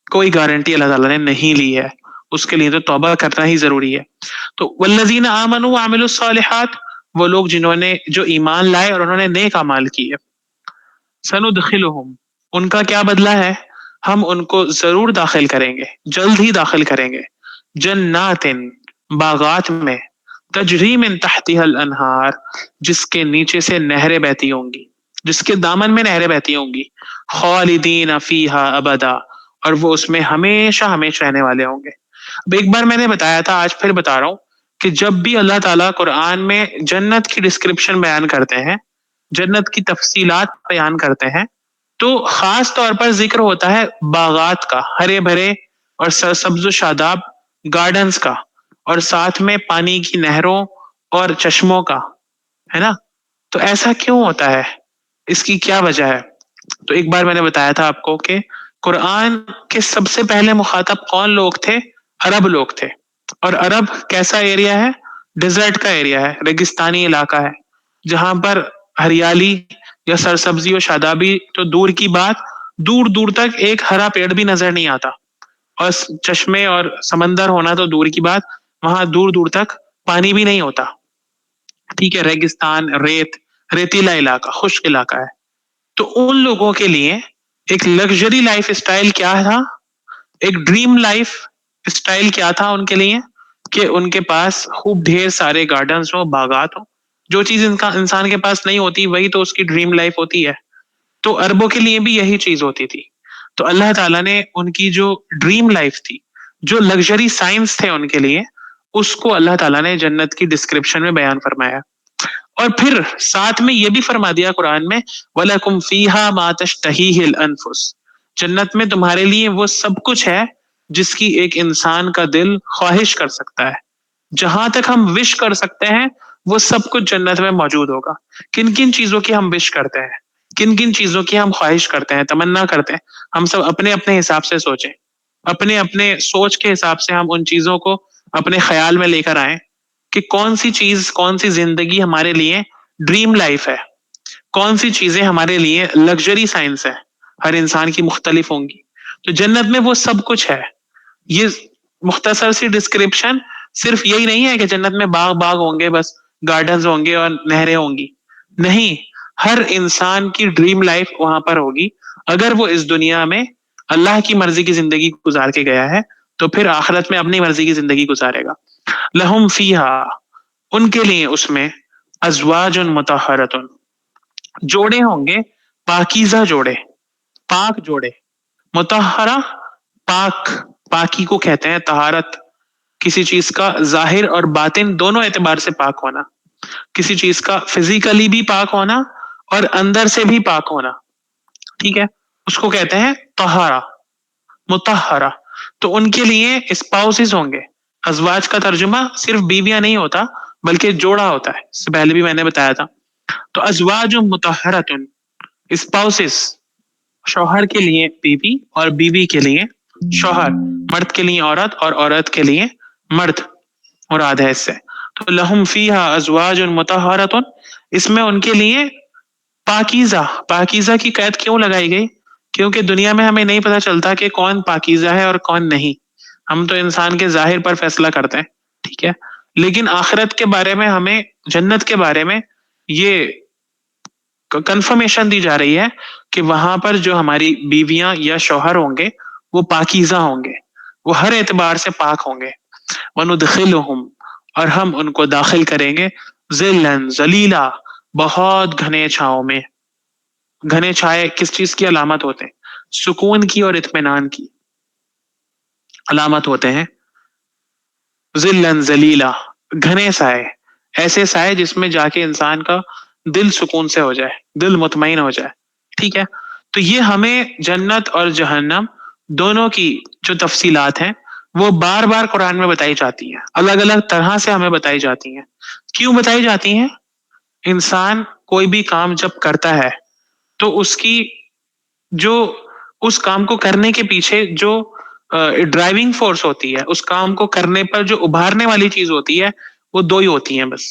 A: کوئی گارنٹی اللہ تعالیٰ نے نہیں لی ہے. اس کے لیے تو توبہ کرنا ہی ضروری ہے. تو والذین آمنوا وعملوا الصالحات, وہ لوگ جنہوں نے جو ایمان لائے اور انہوں نے نیک اعمال کیے. سندخلہم, ان کا کیا بدلہ ہے, ہم ان کو ضرور داخل کریں گے, جلد ہی داخل کریں گے. جنات, باغات میں, تجری من تحتها الانہار, جس کے نیچے سے نہریں بہتی ہوں گی, جس کے دامن میں نہریں بہتی ہوں گی. خالدین فیہا ابدا, اور وہ اس میں ہمیشہ ہمیشہ رہنے والے ہوں گے. اب ایک بار میں نے بتایا تھا, آج پھر بتا رہا ہوں کہ جب بھی اللہ تعالیٰ قرآن میں جنت کی ڈسکرپشن بیان کرتے ہیں, جنت کی تفصیلات بیان کرتے ہیں, تو خاص طور پر ذکر ہوتا ہے باغات کا, ہرے بھرے اور سرسبز و شاداب گارڈنز کا, اور ساتھ میں پانی کی نہروں اور چشموں کا, ہے نا. تو ایسا کیوں ہوتا ہے؟ اس کی کیا وجہ ہے؟ تو ایک بار میں نے بتایا تھا آپ کو کہ قرآن کے سب سے پہلے مخاطب کون لوگ تھے؟ عرب لوگ تھے. اور عرب کیسا ایریا ہے؟ ڈیزرٹ کا ایریا ہے، ریگستانی علاقہ ہے، جہاں پر ہریالی یا سرسبزی و شادابی تو دور کی بات، دور دور تک ایک ہرا پیڑ بھی نظر نہیں آتا، اور چشمے اور سمندر ہونا تو دور کی بات، وہاں دور دور تک پانی بھی نہیں ہوتا. ٹھیک ہے، ریگستان، ریتیلا علاقہ، خشک علاقہ ہے. تو ان لوگوں کے لیے ایک لگژری لائف اسٹائل کیا تھا؟ ایک ڈریم لائف اسٹائل کیا تھا ان کے لیے؟ کہ ان کے پاس خوب ڈھیر سارے گارڈنز ہوں، باغات ہوں. جو چیز انسان کے پاس نہیں ہوتی وہی تو اس کی ڈریم لائف ہوتی ہے. تو عربوں کے لیے بھی یہی چیز ہوتی تھی. تو اللہ تعالیٰ نے ان کی جو ڈریم لائف تھی، جو لگژری سائنس تھے ان کے لیے، اس کو اللہ تعالیٰ نے جنت کی ڈسکرپشن میں بیان فرمایا. اور پھر ساتھ میں یہ بھی فرما دیا قرآن میں وَلَكُمْ فِيهَا مَا تَشْتَهِيهِ الْأَنفُسُ، جنت میں تمہارے لیے وہ سب کچھ ہے جس کی ایک انسان کا دل خواہش کر سکتا ہے. جہاں تک ہم وش کر سکتے ہیں وہ سب کچھ جنت میں موجود ہوگا. کن کن چیزوں کی ہم وش کرتے ہیں، کن کن چیزوں کی ہم خواہش کرتے ہیں، تمنا کرتے ہیں، ہم سب اپنے اپنے حساب سے سوچیں، اپنے اپنے سوچ کے حساب سے ہم ان چیزوں کو اپنے خیال میں لے کر آئیں کہ کون سی چیز، کون سی زندگی ہمارے لیے ڈریم لائف ہے، کون سی چیزیں ہمارے لیے لگژری سائنس ہے. ہر انسان کی مختلف ہوں گی. تو جنت میں وہ سب کچھ ہے. یہ مختصر سی ڈسکرپشن صرف یہی نہیں ہے کہ جنت میں باغ باغ ہوں گے، بس گارڈنز ہوں گے اور نہریں ہوں گی. نہیں، ہر انسان کی ڈریم لائف وہاں پر ہوگی. اگر وہ اس دنیا میں اللہ کی مرضی کی زندگی گزار کے گیا ہے تو پھر آخرت میں اپنی مرضی کی زندگی گزارے گا. لہم فیہا، ان کے لیے اس میں ازواج مطہرۃ، جوڑے ہوں گے پاکیزہ جوڑے، پاک جوڑے. مطہرہ پاک، پاکی کو کہتے ہیں طہارت، کسی چیز کا ظاہر اور باطن دونوں اعتبار سے پاک ہونا، کسی چیز کا فزیکلی بھی پاک ہونا اور اندر سے بھی پاک ہونا. ٹھیک ہے، اس کو کہتے ہیں طہارہ، مطہرہ. تو ان کے لیے اسپاؤسز ہوں گے. ازواج کا ترجمہ صرف بیویاں نہیں ہوتا بلکہ جوڑا ہوتا ہے، اس سے پہلے بھی میں نے بتایا تھا. تو ازواج مطہرۃ، اسپاؤسز، شوہر کے لیے بیوی اور بیوی کے لیے شوہر، مرد کے لیے عورت اور عورت کے لیے مرد مراد ہے اس سے. تو لہم فیہا ازواج مطہرۃ، اس میں ان کے لیے پاکیزہ، پاکیزہ کی قید کیوں لگائی گئی؟ کیونکہ دنیا میں ہمیں نہیں پتہ چلتا کہ کون پاکیزہ ہے اور کون نہیں. ہم تو انسان کے ظاہر پر فیصلہ کرتے ہیں. ٹھیک ہے، لیکن آخرت کے بارے میں ہمیں، جنت کے بارے میں یہ کنفرمیشن دی جا رہی ہے کہ وہاں پر جو ہماری بیویاں یا شوہر ہوں گے وہ پاکیزہ ہوں گے، وہ ہر اعتبار سے پاک ہوں گے. وَنُدْخِلُهُمْ، اور ہم ان کو داخل کریں گے ذِلًّا ذلیلا، بہت گھنے چھاؤں میں. گھنے چھائے کس چیز کی علامت ہوتے ہیں؟ سکون کی اور اطمینان کی علامت ہوتے ہیں. ذِلًّا ذلیلا، گھنے سائے، ایسے سائے جس میں جا کے انسان کا دل سکون سے ہو جائے، دل مطمئن ہو جائے. ٹھیک ہے، تو یہ ہمیں جنت اور جہنم دونوں کی جو تفصیلات ہیں وہ بار بار قرآن میں بتائی جاتی ہیں، الگ الگ طرح سے ہمیں بتائی جاتی ہیں. کیوں بتائی جاتی ہیں؟ انسان کوئی بھی کام جب کرتا ہے تو اس کی جو اس کام کو کرنے کے پیچھے جو ڈرائیونگ فورس ہوتی ہے، اس کام کو کرنے پر جو ابھارنے والی چیز ہوتی ہے، وہ دو ہی ہوتی ہیں بس.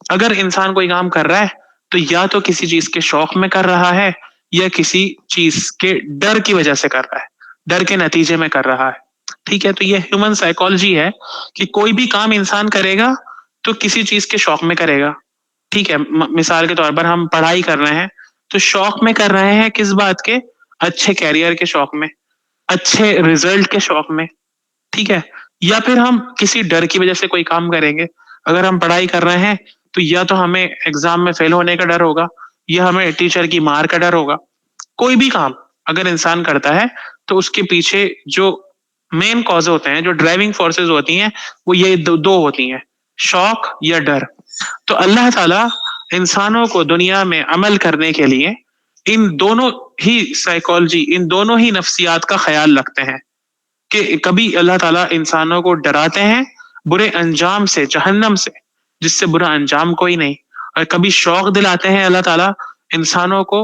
A: اگر انسان کوئی کام کر رہا ہے تو یا تو کسی چیز کے شوق میں کر رہا ہے یا کسی چیز کے ڈر کی وجہ سے کر رہا ہے، ڈر کے نتیجے میں کر رہا ہے. ٹھیک ہے، تو یہ ہیومن سائیکالوجی ہے کہ کوئی بھی کام انسان کرے گا تو کسی چیز کے شوق میں کرے گا. ٹھیک ہے، مثال کے طور پر ہم پڑھائی کر رہے ہیں تو شوق میں کر رہے ہیں، کس بات کے؟ اچھے کیریئر کے شوق میں، اچھے رزلٹ کے شوق میں. ٹھیک ہے، یا پھر ہم کسی ڈر کی وجہ سے کوئی کام کریں گے. اگر ہم پڑھائی کر رہے ہیں تو یا تو ہمیں ایگزام میں فیل ہونے کا ڈر ہوگا یا ہمیں ٹیچر کی مار کا ڈر ہوگا. کوئی بھی کام اگر انسان کرتا ہے تو اس کے پیچھے جو مین کاز ہوتے ہیں، جو ڈرائیونگ فورسز ہوتی ہیں، وہ یہ دو ہوتی ہیں، شوق یا ڈر. تو اللہ تعالیٰ انسانوں کو دنیا میں عمل کرنے کے لیے ان دونوں ہی سائیکالوجی، ان دونوں ہی نفسیات کا خیال رکھتے ہیں کہ کبھی اللہ تعالیٰ انسانوں کو ڈراتے ہیں برے انجام سے، جہنم سے، جس سے برا انجام کوئی نہیں، اور کبھی شوق دلاتے ہیں اللہ تعالیٰ انسانوں کو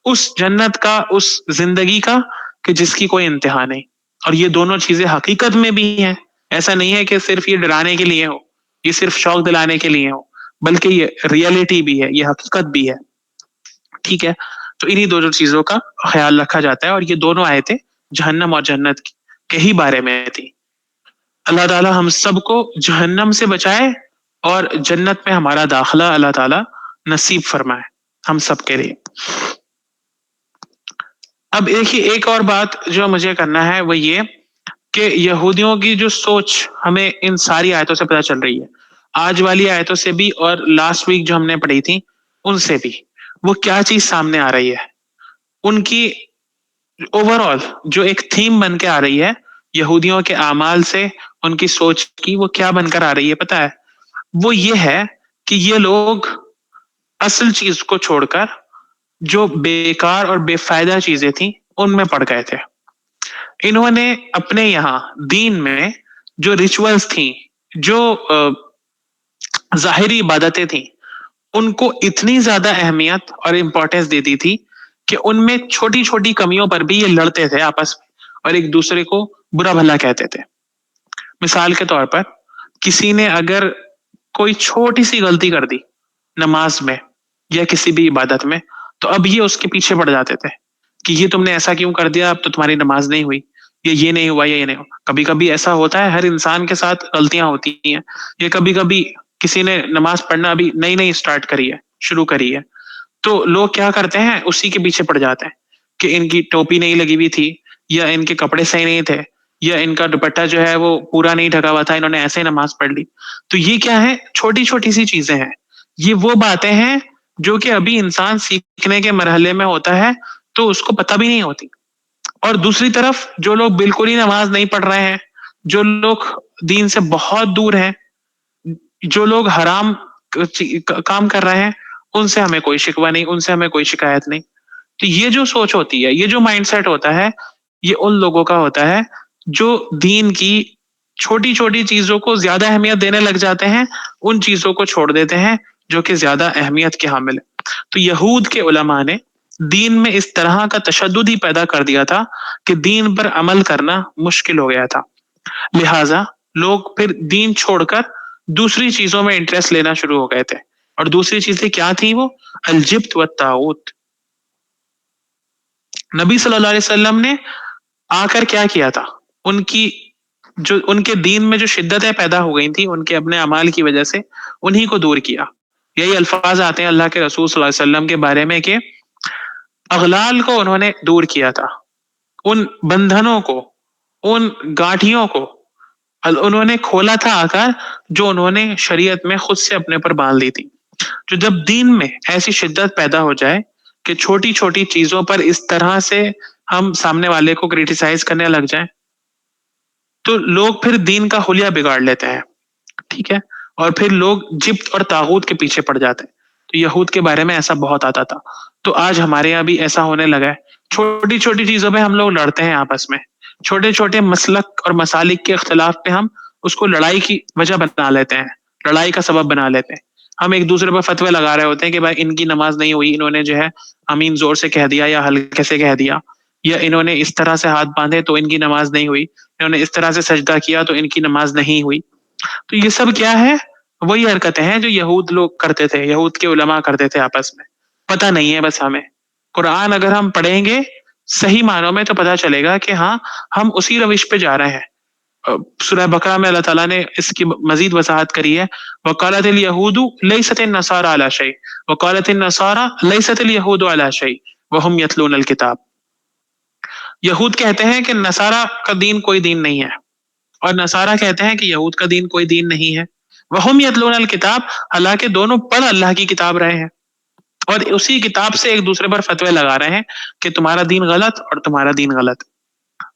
A: اس جنت کا, اس زندگی کا کہ جس کی کوئی انتہا نہیں. اور یہ دونوں چیزیں حقیقت میں بھی ہیں. ایسا نہیں ہے کہ صرف یہ ڈرانے کے لیے ہو, یہ صرف شوق دلانے کے لیے ہو, بلکہ یہ ریئلٹی بھی ہے, یہ حقیقت بھی ہے. ٹھیک ہے, تو انہی دو چیزوں کا خیال رکھا جاتا ہے. اور یہ دونوں آیتیں جہنم اور جنت کے ہی بارے میں تھی. اللہ تعالی ہم سب کو جہنم سے بچائے اور جنت میں ہمارا داخلہ اللہ تعالی نصیب فرمائے ہم سب کے لیے. اب ایک اور بات جو مجھے کرنا ہے وہ یہ کہ یہودیوں کی جو سوچ ہمیں ان ساری آیتوں سے پتہ چل رہی ہے, آج والی آیتوں سے بھی اور لاسٹ ویک جو ہم نے پڑھی تھی ان سے بھی, وہ کیا چیز سامنے آ رہی ہے. ان کی اوور آل جو ایک تھیم بن کے آ رہی ہے یہودیوں کے اعمال سے, ان کی سوچ کی وہ کیا بن کر آ رہی ہے پتہ ہے؟ وہ یہ ہے کہ یہ لوگ اصل چیز کو چھوڑ کر جو بیکار اور بے فائدہ چیزیں تھیں ان میں پڑ گئے تھے. انہوں نے اپنے یہاں دین میں جو ریچولز تھیں, جو ظاہری عبادتیں تھیں, ان کو اتنی زیادہ اہمیت اور امپورٹنس دے دی تھی کہ ان میں چھوٹی چھوٹی کمیوں پر بھی یہ لڑتے تھے آپس میں اور ایک دوسرے کو برا بھلا کہتے تھے. مثال کے طور پر کسی نے اگر کوئی چھوٹی سی غلطی کر دی نماز میں یا کسی بھی عبادت میں, تو اب یہ اس کے پیچھے پڑ جاتے تھے کہ یہ تم نے ایسا کیوں کر دیا, اب تو تمہاری نماز نہیں ہوئی, یہ نہیں ہوا, یہ نہیں ہوا. کبھی کبھی ایسا ہوتا ہے, ہر انسان کے ساتھ غلطیاں ہوتی ہیں. یہ کبھی کبھی کسی نے نماز پڑھنا ابھی نئی اسٹارٹ کری ہے, شروع کری ہے, تو لوگ کیا کرتے ہیں اسی کے پیچھے پڑ جاتے ہیں کہ ان کی ٹوپی نہیں لگی ہوئی تھی, یا ان کے کپڑے صحیح نہیں تھے, یا ان کا دوپٹہ جو ہے وہ پورا نہیں ڈھکا ہوا تھا, انہوں نے ایسے ہی نماز پڑھ لی. تو یہ کیا ہے, چھوٹی چھوٹی سی چیزیں ہیں. یہ وہ باتیں ہیں جو کہ ابھی انسان سیکھنے کے مرحلے میں ہوتا ہے تو اس کو پتہ بھی نہیں ہوتی. اور دوسری طرف جو لوگ بالکل ہی نماز نہیں پڑھ رہے ہیں, جو لوگ دین سے بہت دور ہیں, جو لوگ حرام کام کر رہے ہیں, ان سے ہمیں کوئی شکوہ نہیں, ان سے ہمیں کوئی شکایت نہیں. تو یہ جو سوچ ہوتی ہے, یہ جو مائنڈ سیٹ ہوتا ہے, یہ ان لوگوں کا ہوتا ہے جو دین کی چھوٹی چھوٹی چیزوں کو زیادہ اہمیت دینے لگ جاتے ہیں, ان چیزوں کو چھوڑ دیتے ہیں جو کہ زیادہ اہمیت کے حامل ہے. تو یہود کے علماء نے دین میں اس طرح کا تشدد ہی پیدا کر دیا تھا کہ دین پر عمل کرنا مشکل ہو گیا تھا. لہٰذا لوگ پھر دین چھوڑ کر دوسری چیزوں میں انٹرسٹ لینا شروع ہو گئے تھے. اور دوسری چیزیں کیا تھیں؟ وہ الجبت والطاغوت. نبی صلی اللہ علیہ وسلم نے آ کر کیا کیا تھا؟ ان کے دین میں جو شدتیں پیدا ہو گئی تھیں ان کے اپنے اعمال کی وجہ سے, انہی کو دور کیا. یہی الفاظ آتے ہیں اللہ کے رسول صلی اللہ علیہ وسلم کے بارے میں کہ اغلال کو انہوں نے دور کیا تھا, ان بندھنوں کو, ان گاٹھیوں کو انہوں نے کھولا تھا آ کر, جو انہوں نے شریعت میں خود سے اپنے پر باندھ لی تھی. جو جب دین میں ایسی شدت پیدا ہو جائے کہ چھوٹی چھوٹی چیزوں پر اس طرح سے ہم سامنے والے کو کریٹیسائز کرنے لگ جائیں, تو لوگ پھر دین کا حلیہ بگاڑ لیتے ہیں. ٹھیک ہے, اور پھر لوگ جبت اور طاغوت کے پیچھے پڑ جاتے ہیں. تو یہود کے بارے میں ایسا بہت آتا تھا. تو آج ہمارے یہاں بھی ایسا ہونے لگا ہے, چھوٹی چھوٹی چیزوں پہ ہم لوگ لڑتے ہیں آپس میں, چھوٹے چھوٹے مسلک اور مسالک کے اختلاف پہ ہم اس کو لڑائی کی وجہ بنا لیتے ہیں, لڑائی کا سبب بنا لیتے ہیں. ہم ایک دوسرے پر فتوے لگا رہے ہوتے ہیں کہ بھائی ان کی نماز نہیں ہوئی, انہوں نے جو ہے امین زور سے کہہ دیا یا ہلکے سے کہہ دیا, یا انہوں نے اس طرح سے ہاتھ باندھے تو ان کی نماز نہیں ہوئی, انہوں نے اس طرح سے سجدہ کیا تو ان کی نماز نہیں ہوئی. تو یہ سب کیا ہے؟ وہی حرکتیں ہیں جو یہود لوگ کرتے تھے, یہود کے علماء کرتے تھے آپس میں. پتہ نہیں ہے بس ہمیں. قرآن اگر ہم پڑھیں گے صحیح معنوں میں تو پتہ چلے گا کہ ہاں ہم اسی روش پہ جا رہے ہیں. سورہ بقرہ میں اللہ تعالیٰ نے اس کی مزید وضاحت کری ہے, وقالت الیہود لیست النصارى علی شیء وقالت النصارى لیست الیہود علی شیء وهم یتلون الکتاب. یہود کہتے ہیں کہ نصارہ کا دین کوئی دین نہیں ہے, اور نصارہ کہتے ہیں کہ یہود کا دین کوئی دین نہیں ہے. وہم یتلون الکتاب, حالانکہ دونوں پڑھ اللہ کی کتاب رہے ہیں اور اسی کتاب سے ایک دوسرے پر فتوے لگا رہے ہیں کہ تمہارا دین غلط اور تمہارا دین غلط.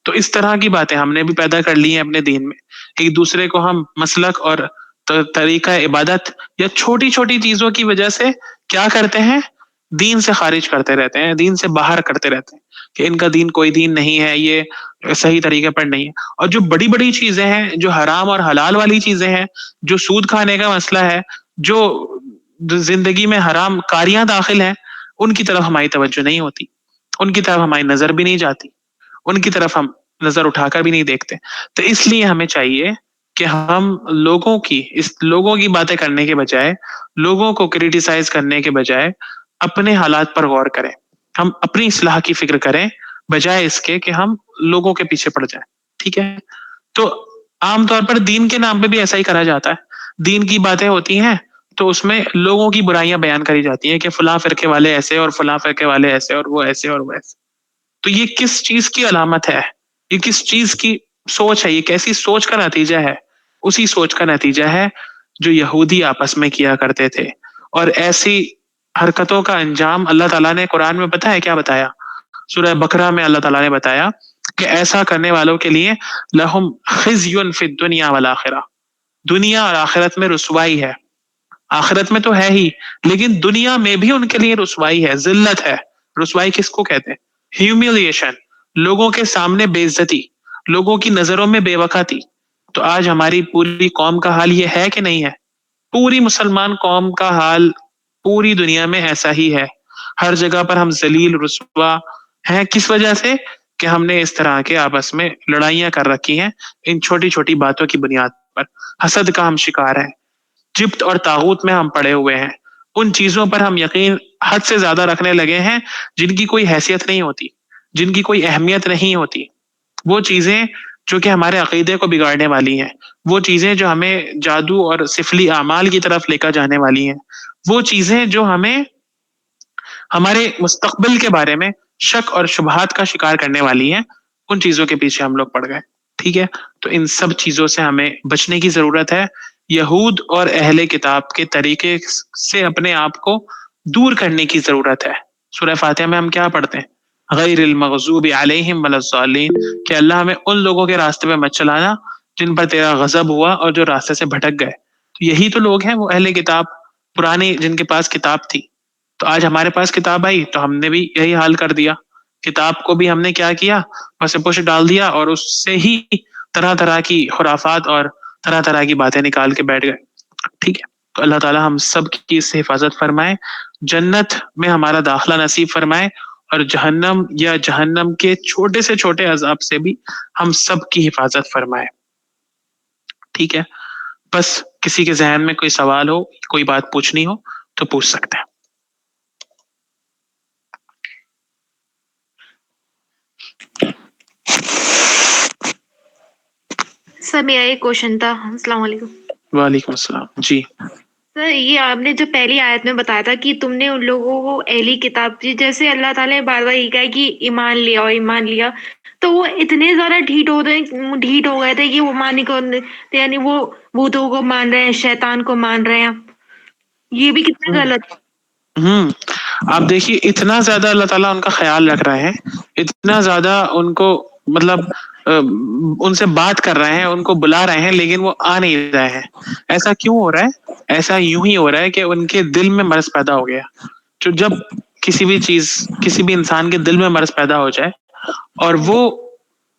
A: تو اس طرح کی باتیں ہم نے بھی پیدا کر لی ہیں اپنے دین میں. ایک دوسرے کو ہم مسلک اور طریقہ عبادت یا چھوٹی چھوٹی چیزوں کی وجہ سے کیا کرتے ہیں؟ دین سے خارج کرتے رہتے ہیں, دین سے باہر کرتے رہتے ہیں کہ ان کا دین کوئی دین نہیں ہے, یہ صحیح طریقے پر نہیں ہے. اور جو بڑی بڑی چیزیں ہیں, جو حرام اور حلال والی چیزیں ہیں, جو سود کھانے کا مسئلہ ہے, جو زندگی میں حرام کاریاں داخل ہیں, ان کی طرف ہماری توجہ نہیں ہوتی، ان کی طرف ہماری نظر بھی نہیں جاتی، ان کی طرف ہم نظر اٹھا کر بھی نہیں دیکھتے. تو اس لیے ہمیں چاہیے کہ ہم لوگوں کی باتیں کرنے کے بجائے، لوگوں کو کریٹیسائز کرنے کے بجائے اپنے حالات پر غور کریں. ہم اپنی اصلاح کی فکر کریں بجائے اس کے کہ ہم لوگوں کے پیچھے پڑ جائیں. ٹھیک ہے؟ تو عام طور پر دین کے نام پہ بھی ایسا ہی کرا جاتا ہے. دین کی باتیں ہوتی ہیں تو اس میں لوگوں کی برائیاں بیان کری جاتی ہیں کہ فلاں فرقے والے ایسے اور فلاں فرقے والے ایسے اور وہ ایسے اور وہ ایسے. تو یہ کس چیز کی علامت ہے؟ یہ کس چیز کی سوچ ہے؟ یہ کیسی سوچ کا نتیجہ ہے؟ اسی سوچ کا نتیجہ ہے جو یہودی آپس میں کیا کرتے تھے. اور ایسی حرکتوں کا انجام اللہ تعالیٰ نے قرآن میں پتہ ہے کیا بتایا؟ سورہ بقرہ میں اللہ تعالیٰ نے بتایا کہ ایسا کرنے والوں کے لیے لہم خزی فی الدنیا والآخرہ، دنیا اور آخرت میں رسوائی ہے. آخرت میں تو ہے ہی، لیکن دنیا میں بھی ان کے لیے رسوائی ہے، ذلت ہے. رسوائی کس کو کہتے ہیں؟ ہیوملیشن، لوگوں کے سامنے بے عزتی، لوگوں کی نظروں میں بے وقاتی. تو آج ہماری پوری قوم کا حال یہ ہے کہ نہیں ہے؟ پوری مسلمان قوم کا حال پوری دنیا میں ایسا ہی ہے. ہر جگہ پر ہم ذلیل رسوا ہیں. کس وجہ سے؟ کہ ہم نے اس طرح کے آپس میں لڑائیاں کر رکھی ہیں ان چھوٹی چھوٹی باتوں کی بنیاد پر. حسد کا ہم شکار ہیں، جبت اور طاغوت میں ہم پڑے ہوئے ہیں. ان چیزوں پر ہم یقین حد سے زیادہ رکھنے لگے ہیں جن کی کوئی حیثیت نہیں ہوتی، جن کی کوئی اہمیت نہیں ہوتی. وہ چیزیں جو کہ ہمارے عقیدے کو بگاڑنے والی ہیں، وہ چیزیں جو ہمیں جادو اور سفلی اعمال کی طرف لے کر جانے والی ہیں، وہ چیزیں جو ہمیں ہمارے مستقبل کے بارے میں شک اور شبہات کا شکار کرنے والی ہیں، ان چیزوں کے پیچھے ہم لوگ پڑ گئے. ٹھیک ہے؟ تو ان سب چیزوں سے ہمیں بچنے کی ضرورت ہے. یہود اور اہل کتاب کے طریقے سے اپنے آپ کو دور کرنے کی ضرورت ہے. سورہ فاتحہ میں ہم کیا پڑھتے ہیں؟ غیر المغضوب علیہم ولا الضالین، کہ اللہ ہمیں ان لوگوں کے راستے پہ مت چلانا جن پر تیرا غضب ہوا اور جو راستے سے بھٹک گئے. تو یہی تو لوگ ہیں، وہ اہل کتاب پرانی جن کے پاس کتاب تھی. تو آج ہمارے پاس کتاب آئی تو ہم نے بھی یہی حال کر دیا. کتاب کو بھی ہم نے کیا کیا؟ بس پوش ڈال دیا اور اس سے ہی طرح طرح کی خرافات اور طرح طرح کی باتیں نکال کے بیٹھ گئے. ٹھیک ہے؟ تو اللہ تعالی ہم سب کی اس سے حفاظت فرمائے، جنت میں ہمارا داخلہ نصیب فرمائے، اور جہنم یا جہنم کے چھوٹے سے چھوٹے عذاب سے بھی ہم سب کی حفاظت فرمائے. ٹھیک ہے؟ بس کسی کے ذہن میں کوئی سوال ہو، کوئی بات پوچھنی ہو تو پوچھ سکتے ہیں.
F: سر میرا ایک کوشچن تھا. السلام علیکم.
A: وعلیکم السلام. جی
F: سر یہ آپ نے جو پہلی آیت میں بتایا تھا کہ تم نے ان لوگوں کو اہلی کتاب دی، جیسے اللہ تعالیٰ نے بار بار یہ کہا کہ ایمان لیا اور ایمان لیا، تو وہ اتنے زیادہ ڈھیٹ ہو گئے تھے کہ وہ ماننے کو، یعنی وہ بھوتوں کو مان رہے ہیں، شیطان کو مان رہے ہیں. یہ بھی کتنا غلط ہے.
A: آپ دیکھیے اتنا زیادہ اللہ تعالیٰ ان کا خیال رکھ رہے ہیں، اتنا زیادہ ان کو مطلب ان سے بات کر رہے ہیں، ان کو بلا رہے ہیں، لیکن وہ آ نہیں رہے ہیں. ایسا کیوں ہو رہا ہے؟ ایسا یوں ہی ہو رہا ہے کہ ان کے دل میں مرض پیدا ہو گیا. جو جب کسی بھی چیز، کسی بھی انسان کے دل میں مرض پیدا ہو جائے اور وہ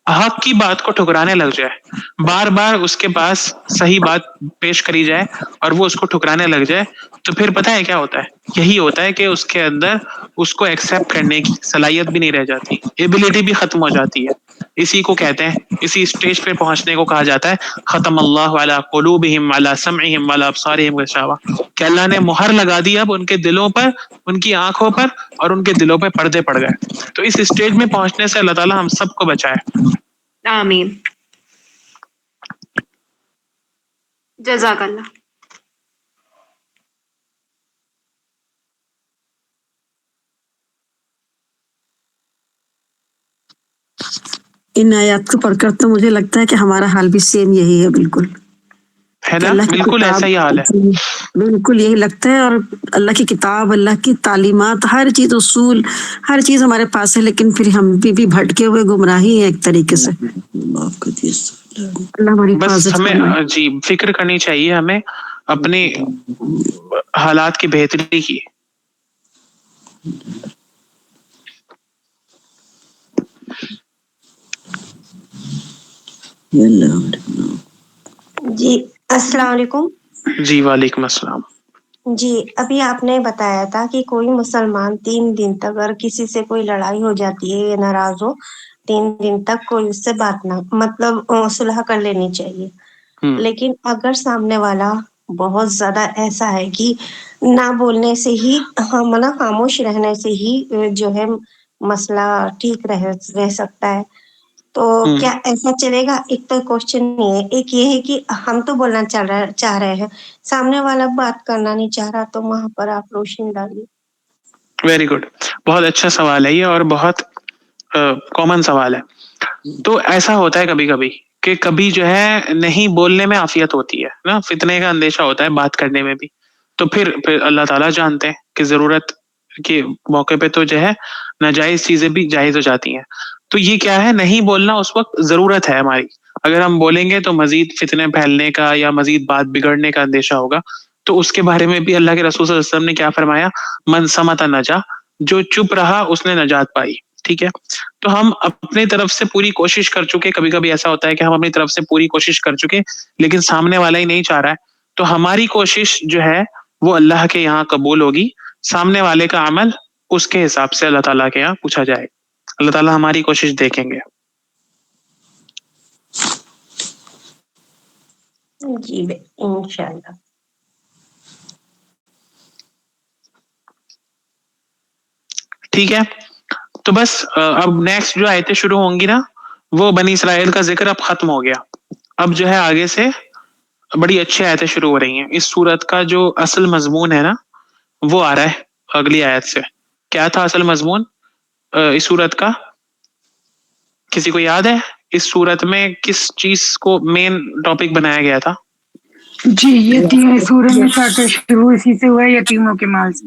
A: حق کی بات کو ٹھکرانے لگ جائے، بار بار اس کے پاس صحیح بات پیش کری جائے اور وہ اس کو ٹھکرانے لگ جائے، تو پھر پتہ ہے کیا ہوتا ہے؟ یہی ہوتا ہے کہ اس کے اندر اس کو ایکسیپٹ کرنے کی صلاحیت بھی نہیں رہ جاتی، ایبلٹی بھی ختم ہو جاتی ہے. اسی کو کہتے ہیں، اسی اسٹیج پہ پہنچنے کو کہا جاتا ہے ختم اللہ علی قلوبہم علی سمعہم وعلی ابصارہم غشاوہ، کہ اللہ نے مہر لگا دی اب ان کے دلوں پر، ان کی آنکھوں پر، اور ان کے دلوں پہ پردے پڑ گئے. تو اس اسٹیج میں پہنچنے سے اللہ تعالی ہم سب کو بچائے.
F: آمین. جزاک اللہ.
G: ان آیات کو پڑھ کر تو مجھے لگتا ہے کہ ہمارا حال بھی سیم یہی ہے، بالکل
A: ہے
G: کہ
A: نا؟
G: اللہ کی
A: بالکل ایسا ہی حال ہے.
G: بالکل یہی لگتا ہے. اور اللہ کی کتاب، اللہ کی تعلیمات، ہر چیز، اصول، ہر چیز ہمارے پاس ہے، لیکن پھر ہم بھی بھٹکے ہوئے گمراہی ہیں ایک طریقے سے. اللہ ہماری
A: بس
G: حفاظت
A: ہمیں
G: فرمائے.
A: جی فکر کرنی چاہیے ہمیں اپنے حالات کی بہتری کی.
H: جی السلام علیکم.
A: جی وعلیکم السلام.
H: جی ابھی آپ نے بتایا تھا کہ کوئی مسلمان 3 دن تک اگر کسی سے کوئی لڑائی ہو جاتی ہے یا ناراض ہو 3 دن تک کوئی اس سے بات نہ مطلب صلح کر لینی چاہیے. لیکن اگر سامنے والا بہت زیادہ ایسا ہے کہ نہ بولنے سے ہی مطلب خاموش رہنے سے ہی جو ہے مسئلہ ٹھیک رہ سکتا ہے تو کیا ایسا چلے گا؟ ایک تو کوشچن نہیں ہے، ایک یہ ہے کہ ہم تو بولنا چاہ رہے ہیں، سامنے والا بات کرنا نہیں چاہ رہا، تو وہاں پر آپ روشنی ڈالیے.
A: ویری گڈ، بہت اچھا سوال ہے یہ اور بہت کامن سوال ہے. تو ایسا ہوتا ہے کبھی کبھی کہ کبھی جو ہے نہیں بولنے میں عافیت ہوتی ہے نا، فتنے کا اندیشہ ہوتا ہے بات کرنے میں بھی. تو پھر اللہ تعالیٰ جانتے ہیں کہ ضرورت کے موقع پہ تو جو ہے ناجائز چیزیں بھی جائز ہو جاتی ہیں. تو یہ کیا ہے، نہیں بولنا اس وقت ضرورت ہے ہماری. اگر ہم بولیں گے تو مزید فتنے پھیلنے کا یا مزید بات بگڑنے کا اندیشہ ہوگا. تو اس کے بارے میں بھی اللہ کے رسول صلی اللہ علیہ وسلم نے کیا فرمایا، من سمت نجا، جو چپ رہا اس نے نجات پائی. ٹھیک ہے، تو ہم اپنی طرف سے پوری کوشش کر چکے. کبھی کبھی ایسا ہوتا ہے کہ ہم اپنی طرف سے پوری کوشش کر چکے لیکن سامنے والا ہی نہیں چاہ رہا ہے. تو ہماری کوشش جو ہے وہ اللہ کے یہاں قبول ہوگی، سامنے والے کا عمل اس کے حساب سے اللہ تعالیٰ کے یہاں پوچھا جائے. اللہ تعالیٰ ہماری کوشش دیکھیں گے.
H: جی انشاءاللہ.
A: ٹھیک ہے، تو بس اب نیکسٹ جو آیتیں شروع ہوں گی نا، وہ بنی اسرائیل کا ذکر اب ختم ہو گیا. اب جو ہے آگے سے بڑی اچھی آیتیں شروع ہو رہی ہیں. اس سورت کا جو اصل مضمون ہے نا وہ آ رہا ہے اگلی آیت سے. کیا تھا اصل مضمون اس سورت کا؟ کسی کو یاد ہے اس سورت میں کس چیز کو مین ٹاپک بنایا گیا تھا؟
B: جی یہ سورج میں چیپٹر شروع اسی سے ہوا ہے، یتیموں کے مال سے.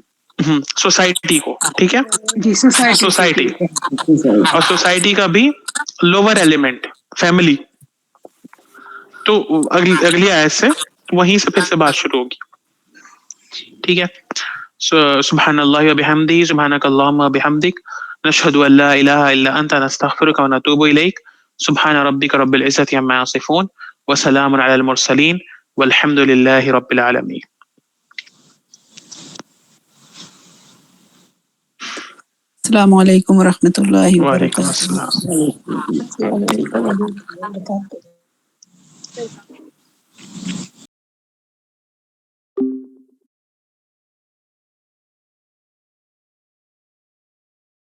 A: سوسائٹی کو، ٹھیک ہے،
B: جی
A: سوسائٹی اور سوسائٹی کا بھی لوور ایلیمنٹ فیملی. تو اگلی آیت سے وہیں سے پھر سے بات شروع ہوگی. ٹھیک ہے، سبحان اللہ و بحمدہ، سبحانک اللہم و بحمدک، نشہد ان لا الہ الا انت، نستغفرک و نتوب الیک. سبحان ربک رب العزۃ عما یصفون وسلام علی المرسلین والحمد للہ رب العالمین.
I: السلام علیکم ورحمۃ اللہ
A: وعلیکم
I: وبرکاتہ.
A: السلام.
H: السلام علیکم ورحمۃ اللہ وبرکاتہ.